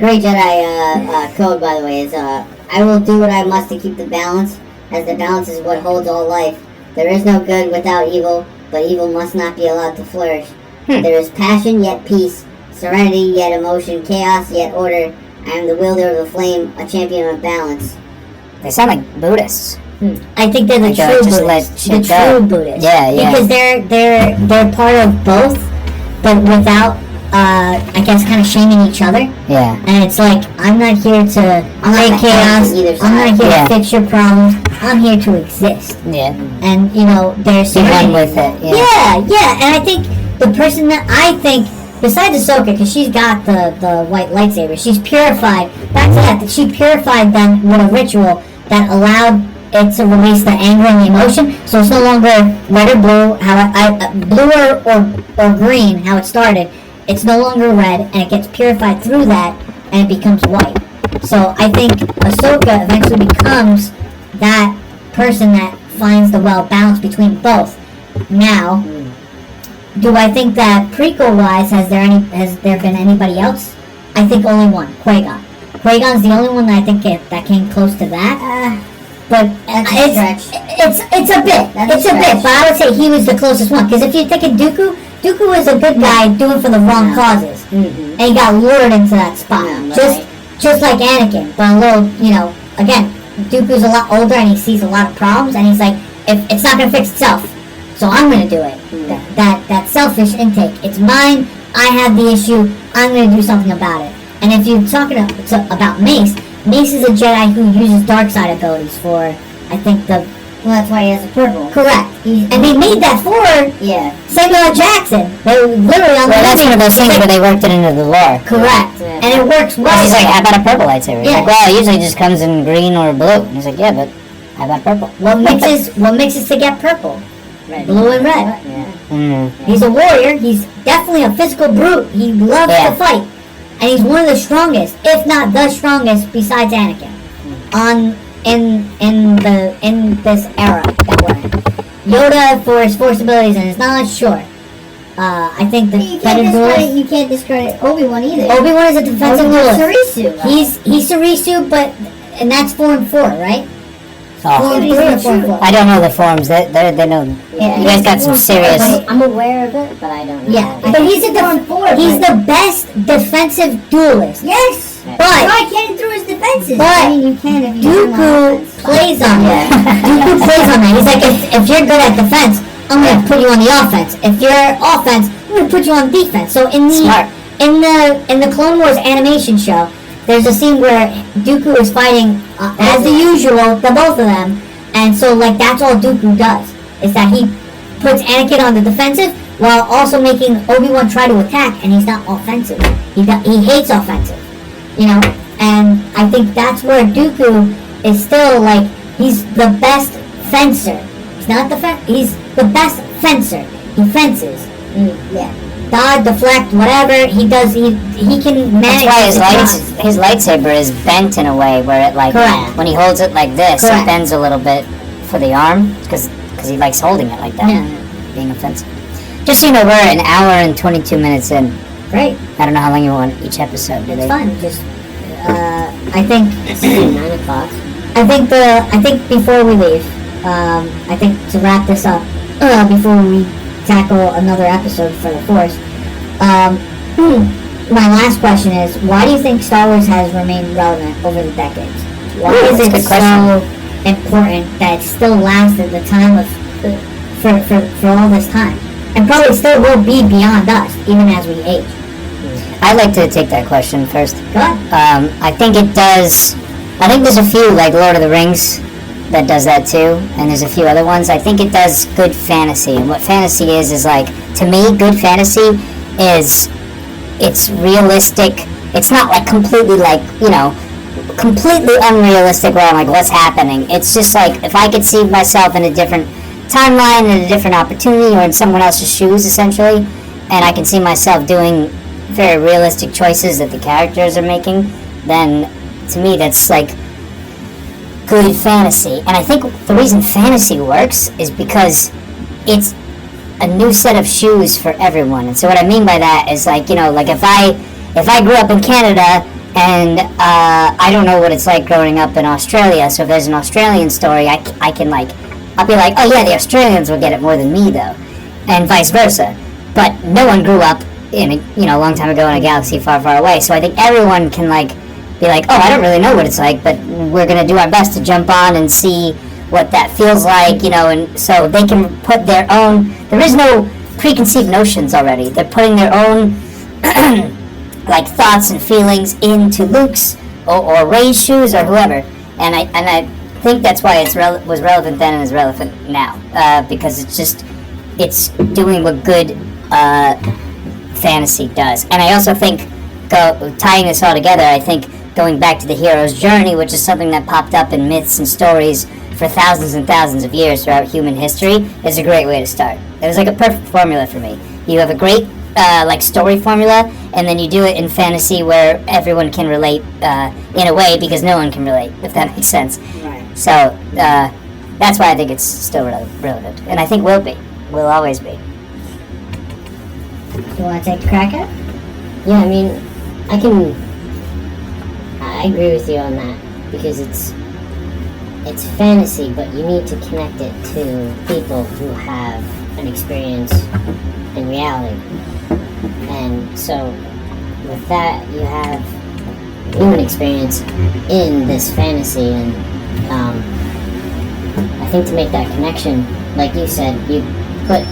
Great Jedi code, by the way, is I will do what I must to keep the balance, as the balance is what holds all life. There is no good without evil, but evil must not be allowed to flourish. There is passion, yet peace, serenity, yet emotion, chaos, yet order. I am the wielder of the flame, a champion of balance. They sound like Buddhists. I think they're the Like, true just Buddhists. let shit The go. true Buddhists. Yeah. Because they're part of both, but without I guess kind of shaming each other. Yeah. And it's like, I'm not here to create chaos. I'm not here to fix your problems. I'm here to exist. Yeah. And there's Be one with it. yeah. And I think the person that besides Ahsoka, because she's got the white lightsaber, she's purified. Back to that she purified them with a ritual that allowed it to release the anger and the emotion. So it's no longer red or blue, blue or green, how it started. It's no longer red, and it gets purified through that, and it becomes white. So I think Ahsoka eventually becomes that person that finds the well balance between both. Now, do I think that prequel-wise has there been anybody else? I think only one, Qui-Gon. Qui-Gon's the only one that I think that came close to that. But it's a bit. But I would say he was the closest one. Because if you think of Dooku was a good guy doing for the wrong causes, and he got lured into that spot. Just like Anakin, but a little, again, Dooku's a lot older and he sees a lot of problems, and he's like, if it's not gonna fix itself, so I'm gonna do it. That selfish intake. It's mine. I have the issue. I'm gonna do something about it. And if you're talking about Mace is a Jedi who uses dark side abilities for, I think Well, that's why he has a purple. Correct. And they made that for Samuel L. Jackson. They literally on the that's one of those things where they worked it into the lore. Correct. And it works well. He's like, how about a purple lightsaber? He's Yeah. like, well, it usually just comes in green or blue. And he's like, yeah, but how about purple? What mixes to get purple? Red. Blue and red. Yeah. He's a warrior. He's definitely a physical brute. He loves to fight. And he's one of the strongest, if not the strongest, besides Anakin. In this era that we're in. Yoda for his force abilities and his knowledge, sure. I think You can't discredit Obi-Wan either. Obi-Wan is a defensive Obi-Wan's duelist. Sarisu. He's Sarisu, and that's 4 and 4, right? Oh, 4 and 3 or 4 and 4. I don't know the forms. They know. Yeah, You guys got some serious. I'm aware of it, but I don't know. Yeah, but he's the best defensive duelist. Yes! But Why can't through his defenses? But you can if you Dooku plays on that. Dooku plays on that. He's like, if you're good at defense, I'm gonna put you on the offense. If you're offense, I'm gonna put you on defense. So in in the Clone Wars animation show, there's a scene where Dooku is fighting as the usual, the both of them, and so like that's all Dooku does is that he puts Anakin on the defensive while also making Obi-Wan try to attack, and he's not offensive. He hates offensive, you know. And I think that's where Dooku is still like he's the best fencer. He's not he's the best fencer. He fences. Yeah. Dodge, deflect, whatever he does, he can manage. That's why his lightsaber is bent in a way where it like when he holds it like this, it bends a little bit for the arm because he likes holding it like that, being offensive. Just so you know, we're an hour and 22 minutes in. Great. I don't know how long you want each episode. It's fun. Just I think it's 9 o'clock. I think before we leave, I think to wrap this up, before we tackle another episode for the Force, my last question is, why do you think Star Wars has remained relevant over the decades? Why is it so important that it still lasted the time of for all this time, and probably still will be beyond us even as we age? I'd like to take that question first. Go ahead. I think it does. I think there's a few like Lord of the Rings that does that too, and there's a few other ones. I think it does good fantasy, and what fantasy is like, to me, good fantasy is, it's realistic. It's not like completely like, completely unrealistic where I'm like, what's happening? It's just like, if I could see myself in a different timeline, in a different opportunity, or in someone else's shoes, essentially, and I can see myself doing very realistic choices that the characters are making, then to me that's like good fantasy. And I think the reason fantasy works is because it's a new set of shoes for everyone. And so what I mean by that is like, like if I grew up in Canada and I don't know what it's like growing up in Australia, so if there's an Australian story, I can like, I'll be like, oh yeah, the Australians will get it more than me though, and vice versa. But no one grew up in a long time ago in a galaxy far, far away. So I think everyone can like be like, oh, I don't really know what it's like, but we're gonna do our best to jump on and see what that feels like, and so they can put their own. There is no preconceived notions already. They're putting their own like thoughts and feelings into Luke's or Rey's shoes or whoever. And I think that's why it was relevant then and is relevant now, because it's doing what good fantasy does. And I also think, tying this all together, I think going back to the hero's journey, which is something that popped up in myths and stories for thousands and thousands of years throughout human history, is a great way to start. It was like a perfect formula for me. You have a great like story formula, and then you do it in fantasy where everyone can relate in a way, because no one can relate, if that makes sense. Right. So that's why I think it's still relevant, and I think will always be. You want to take a crack at it? Yeah, I mean, I agree with you on that, because it's fantasy, but you need to connect it to people who have an experience in reality. And so with that, you have human experience in this fantasy, and I think to make that connection, like you said, you put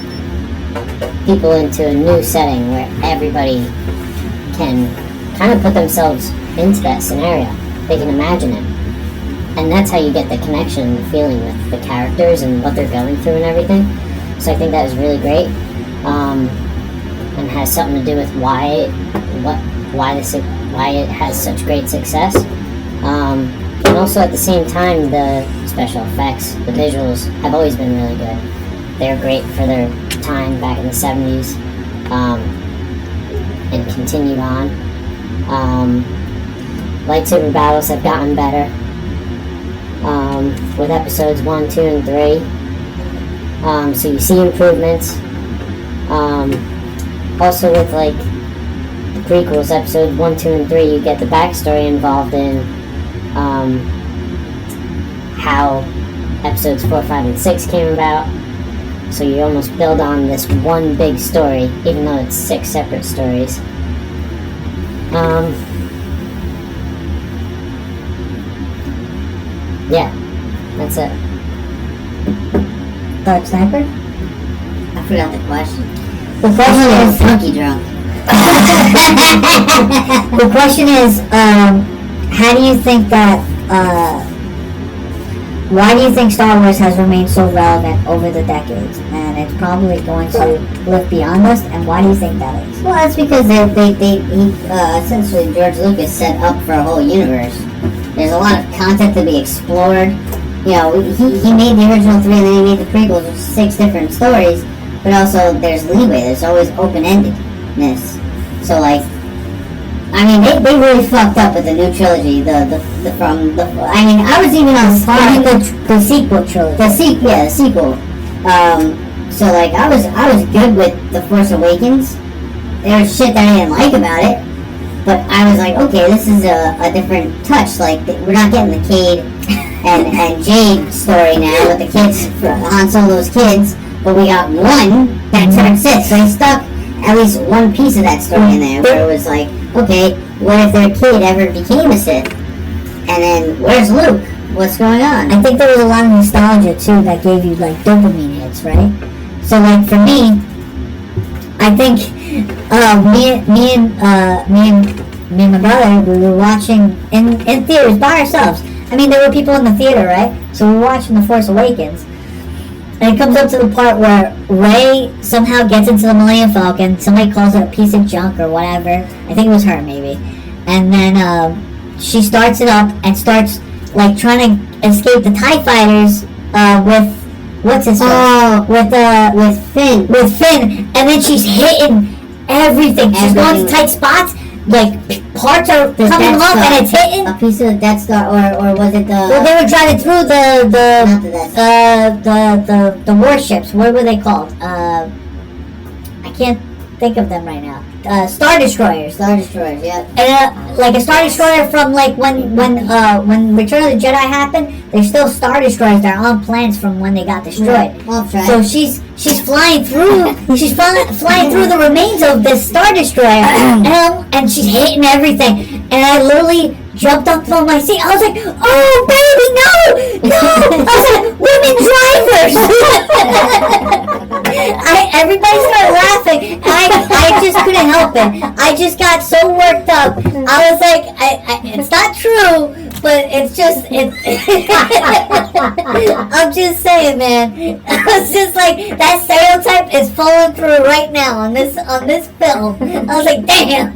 people into a new setting where everybody can kind of put themselves into that scenario. They can imagine it. And that's how you get the connection, the feeling with the characters and what they're going through and everything. So I think that is really great, and has something to do with why it has such great success. And also at the same time, the special effects, the visuals have always been really good. They're great for their time back in the 70s, and continued on. Lightsaber battles have gotten better with episodes 1, 2, and 3. So you see improvements. Also with like the prequels, episodes 1, 2, and 3, you get the backstory involved in how episodes 4, 5, and 6 came about. So you almost build on this one big story, even though it's 6 separate stories. Yeah, that's it. Darth Sniper? I forgot the question. The question is, Monkey drunk. The question is, how do you think that? Why do you think Star Wars has remained so relevant over the decades, and it's probably going to live beyond us? And why do you think that is? Well, that's because essentially George Lucas set up for a whole universe. There's a lot of content to be explored. You know, he made the original 3 and then he made the prequels, which is 6 different stories. But also, there's leeway. There's always open-endedness. So, like, I mean, they really fucked up with the new trilogy. I was even on the sequel trilogy. The sequel. So like, I was good with The Force Awakens. There was shit that I didn't like about it, but I was like, okay, this is a different touch. Like, we're not getting the Cade and Jade story now with the kids, Han Solo's kids, but we got one that turned Sith. So he stuck at least one piece of that story in there, where it was like, okay, what if their kid ever became a Sith? And then, where's Luke? What's going on? I think there was a lot of nostalgia too that gave you like dopamine hits, right? So like for me, I think me and my brother, we were watching in theaters by ourselves. I mean, there were people in the theater, right? So we were watching The Force Awakens. And it comes up to the part where Rey somehow gets into the Millennium Falcon. Somebody calls it a piece of junk or whatever. I think it was her, maybe. And then she starts it up and starts like trying to escape the TIE fighters with what's his name? Oh, with Finn. With Finn, and then she's hitting everything. She's going to tight spots. Like parts are coming off and it's hitting. A piece of the Death Star, or was it the? Well, they were driving through the warships. What were they called? I can't think of them right now. Star Destroyers. Star Destroyers, yeah. And like a Star Destroyer from like when Return of the Jedi happened, there's still Star Destroyers that are on plans from when they got destroyed. Yeah, so she's flying through flying through the remains of this Star Destroyer, and she's hitting everything. And I literally jumped up from my seat. I was like, "Oh baby, no!" I was like, "Women drivers!" Everybody started laughing. I just couldn't help it. I just got so worked up. I was like, it's not true, but it's just, I'm just saying, man. I was just like, that stereotype is falling through right now on this film. I was like, damn.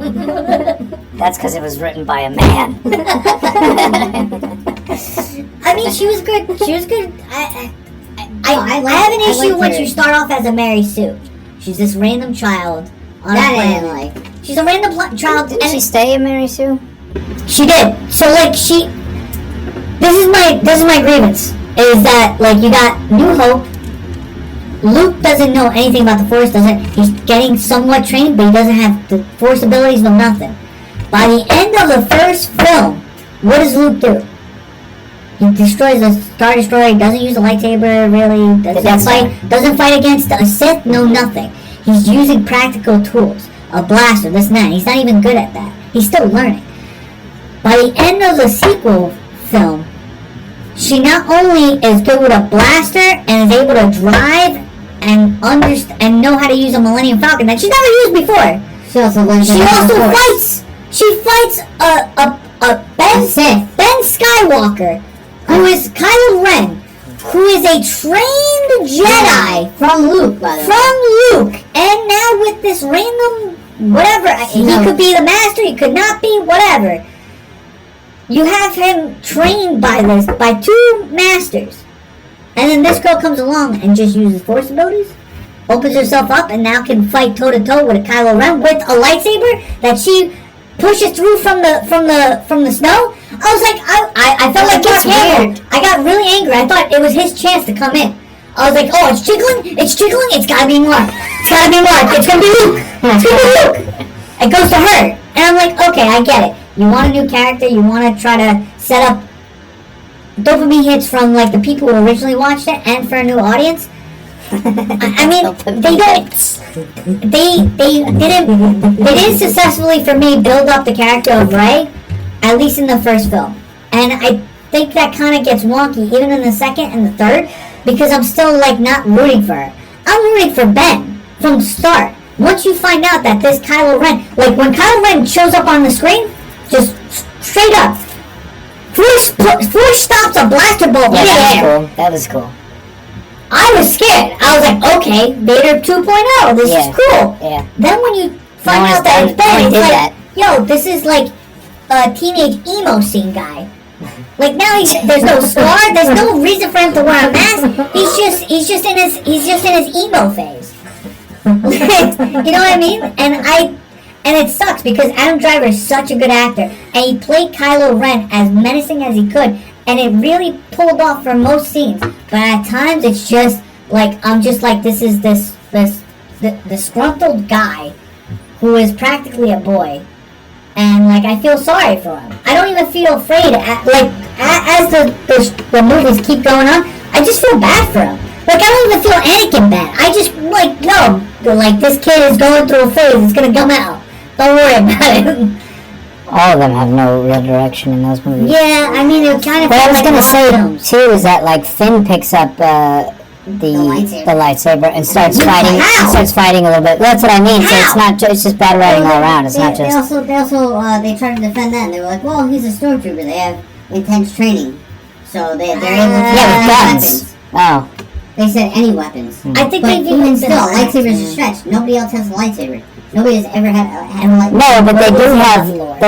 That's because it was written by a man. I mean, she was good. I have an issue when you start off as a Mary Sue. She's this random child on a planet. She's a random child. Didn't she stay a Mary Sue? She did. So like this is my grievance, is that like you got New Hope. Luke doesn't know anything about the Force. He's getting somewhat trained, but he doesn't have the Force abilities, no nothing. By the end of the first film, what does Luke do? He destroys a Star Destroyer. He doesn't use a lightsaber, really. Doesn't fight against a Sith, no nothing. He's using practical tools. A blaster, this and that. He's not even good at that. He's still learning. By the end of the sequel film, she not only is good with a blaster and is able to drive and know how to use a Millennium Falcon that she's never used before. She also fights. She fights Ben Skywalker, who is Kylo Ren, who is a trained Jedi from Luke, by the way. From Luke, and now with this random whatever, he could be the master, he could not be, whatever. You have him trained by two masters, and then this girl comes along and just uses Force abilities, opens herself up, and now can fight toe to toe with a Kylo Ren with a lightsaber that she pushes through from the snow. I was like, I felt like Darth Vader. I got really angry. I thought it was his chance to come in. I was like, oh, it's jiggling, it's gotta be Mark. It's gotta be Mark. It's gonna be Luke. It's gonna be Luke. It goes to her. And I'm like, okay, I get it. You want a new character, you want to try to set up dopamine hits from like the people who originally watched it and for a new audience. I mean, they didn't successfully for me build up the character of Rey, at least in the first film. And I think that kind of gets wonky even in the second and the third, because I'm still like not rooting for her. I'm rooting for Ben from the start. once you find out that this Kylo Ren, like when Kylo Ren shows up on the screen, just straight up, Force stops a blaster bolt midair. That was cool. I was scared. I was like, okay, Vader 2.0, this is cool. Yeah. Then when you find out that it's Ben, it's like, yo, this is like a teenage emo scene guy. Like now there's no scar, there's no reason for him to wear a mask. He's just in his emo phase. You know what I mean? And it sucks because Adam Driver is such a good actor, and he played Kylo Ren as menacing as he could, and it really pulled off for most scenes. But at times it's just like I'm just like this is this disgruntled guy who is practically a boy. And like I feel sorry for him. I don't even feel afraid. As the movies keep going on, I just feel bad for him. Like I don't even feel Anakin bad. I just like no, like this kid is going through a phase. It's gonna come out. Don't worry about it. All of them have no real direction in those movies. Yeah, I mean it kind of. What I was gonna say films. too is that like Finn picks up the lightsaber and starts fighting. How? Starts fighting a little bit. That's what I mean. So it's not. It's just bad writing all around. It's not just. They also they tried to defend that, and they were like, well, he's a stormtrooper. They have intense training, so they're able to with guns. weapons. Oh. They said any weapons. I think But they've even even still, been lightsabers are stretched. Nobody else has a lightsaber. Nobody has ever had a lightsaber. No, but they do have lore.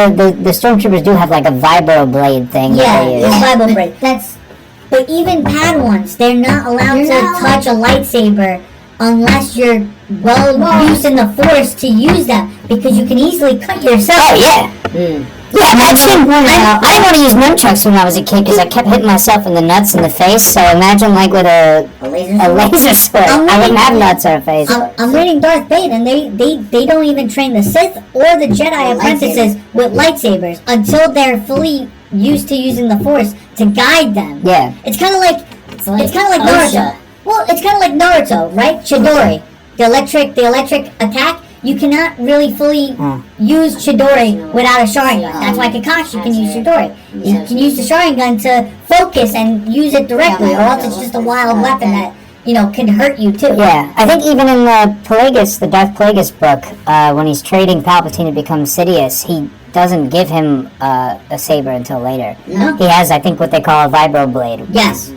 the stormtroopers do have like a vibro blade thing. Yeah, that they it's use. Bible break. But even Padawans, they're not allowed to touch a lightsaber unless you're used in the Force to use them, because you can easily cut yourself. Oh yeah. Yeah, imagine. I didn't want to use nunchucks when I was a kid because I kept hitting myself in the nuts in the face. So imagine like with a laser sword. I wouldn't have nuts or a face. I'm reading Darth Bane, and they don't even train the Sith or the Jedi apprentices with lightsabers until they're fully used to using the Force to guide them. Yeah. It's kind of like Naruto. Well, it's kind of like Naruto, right? Chidori, the electric attack. You cannot really fully use Chidori without a Sharingan. That's why Kakashi can use Chidori. You can use the Sharingan to focus and use it directly, or else it's just a wild weapon that, can hurt you too. Yeah, I think even in the Darth Plagueis book, when he's trading Palpatine to become Sidious, he doesn't give him a saber until later. No. He has, I think, what they call a vibro blade. Yes.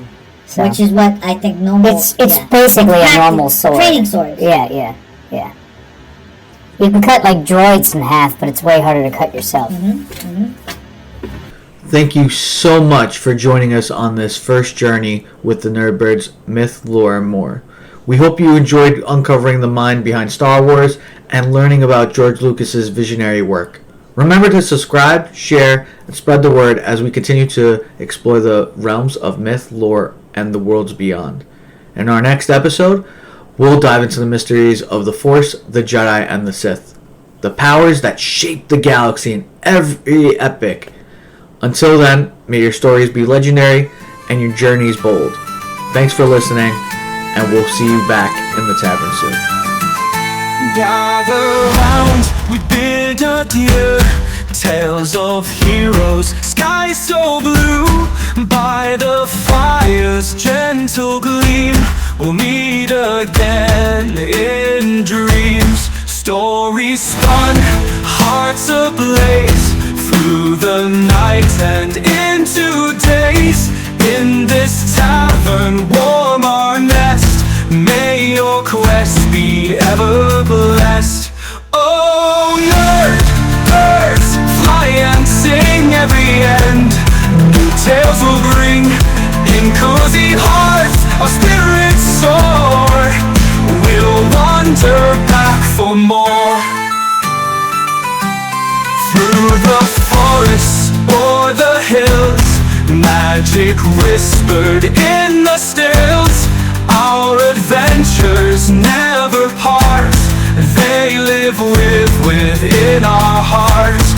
So. Which is what I think normal. It's basically a normal sword. Training sword. Yeah. You can cut like droids in half, but it's way harder to cut yourself. Thank you so much for joining us on this first journey with the NerdBirds Myth, Lore, and More. We hope you enjoyed uncovering the mind behind Star Wars and learning about George Lucas's visionary work. Remember to subscribe, share, and spread the word as we continue to explore the realms of myth, lore, and the worlds beyond. In our next episode, we'll dive into the mysteries of the Force, the Jedi, and the Sith. The powers that shape the galaxy in every epic. Until then, may your stories be legendary and your journeys bold. Thanks for listening, and we'll see you back in the tavern soon. Gather round, we build a dear tales of heroes, sky so blue. By the fire's gentle gleam, we'll meet again in dreams. Stories spun, hearts ablaze, through the night and into days. In this tavern, warm our nest. May your quest be ever blessed. Oh, NerdBirds, fly and sing every end. New tales will bring in cozy hearts. Our spirits soar. We'll wander back for more. Through the forests or the hills, magic whispered in the stills. Our adventures never part. They live within our hearts.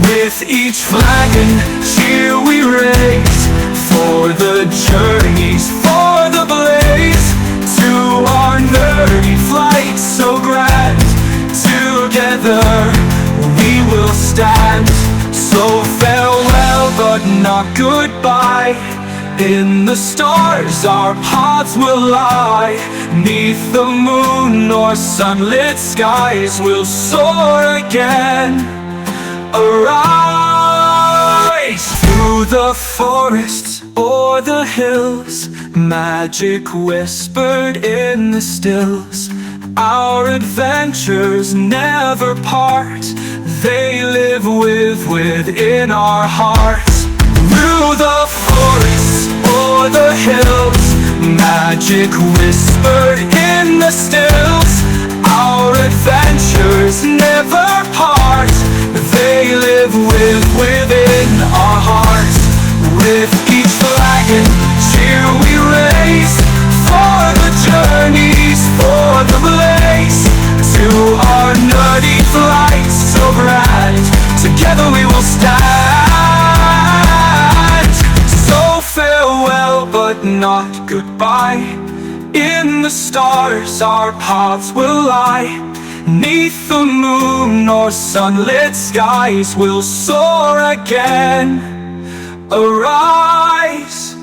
With each flagon cheer we raise, for the journeys, for the blaze. To our nerdy flight so grand, together we will stand. So farewell but not goodbye. In the stars our paths will lie. 'Neath the moon or sunlit skies we'll soar again. Arise! Through the forests or the hills, magic whispered in the stills. Our adventures never part. They live within our hearts. Through the forests or the hills, magic whispered in the stills. Our adventures never part. They live within our hearts. With each flagon cheer we raise, for the journeys, for the blaze, to our nerdy flights so bright. Together we will stand. So farewell but not goodbye. In the stars our paths will lie. 'Neath the moon or sunlit skies we'll soar again. Arise!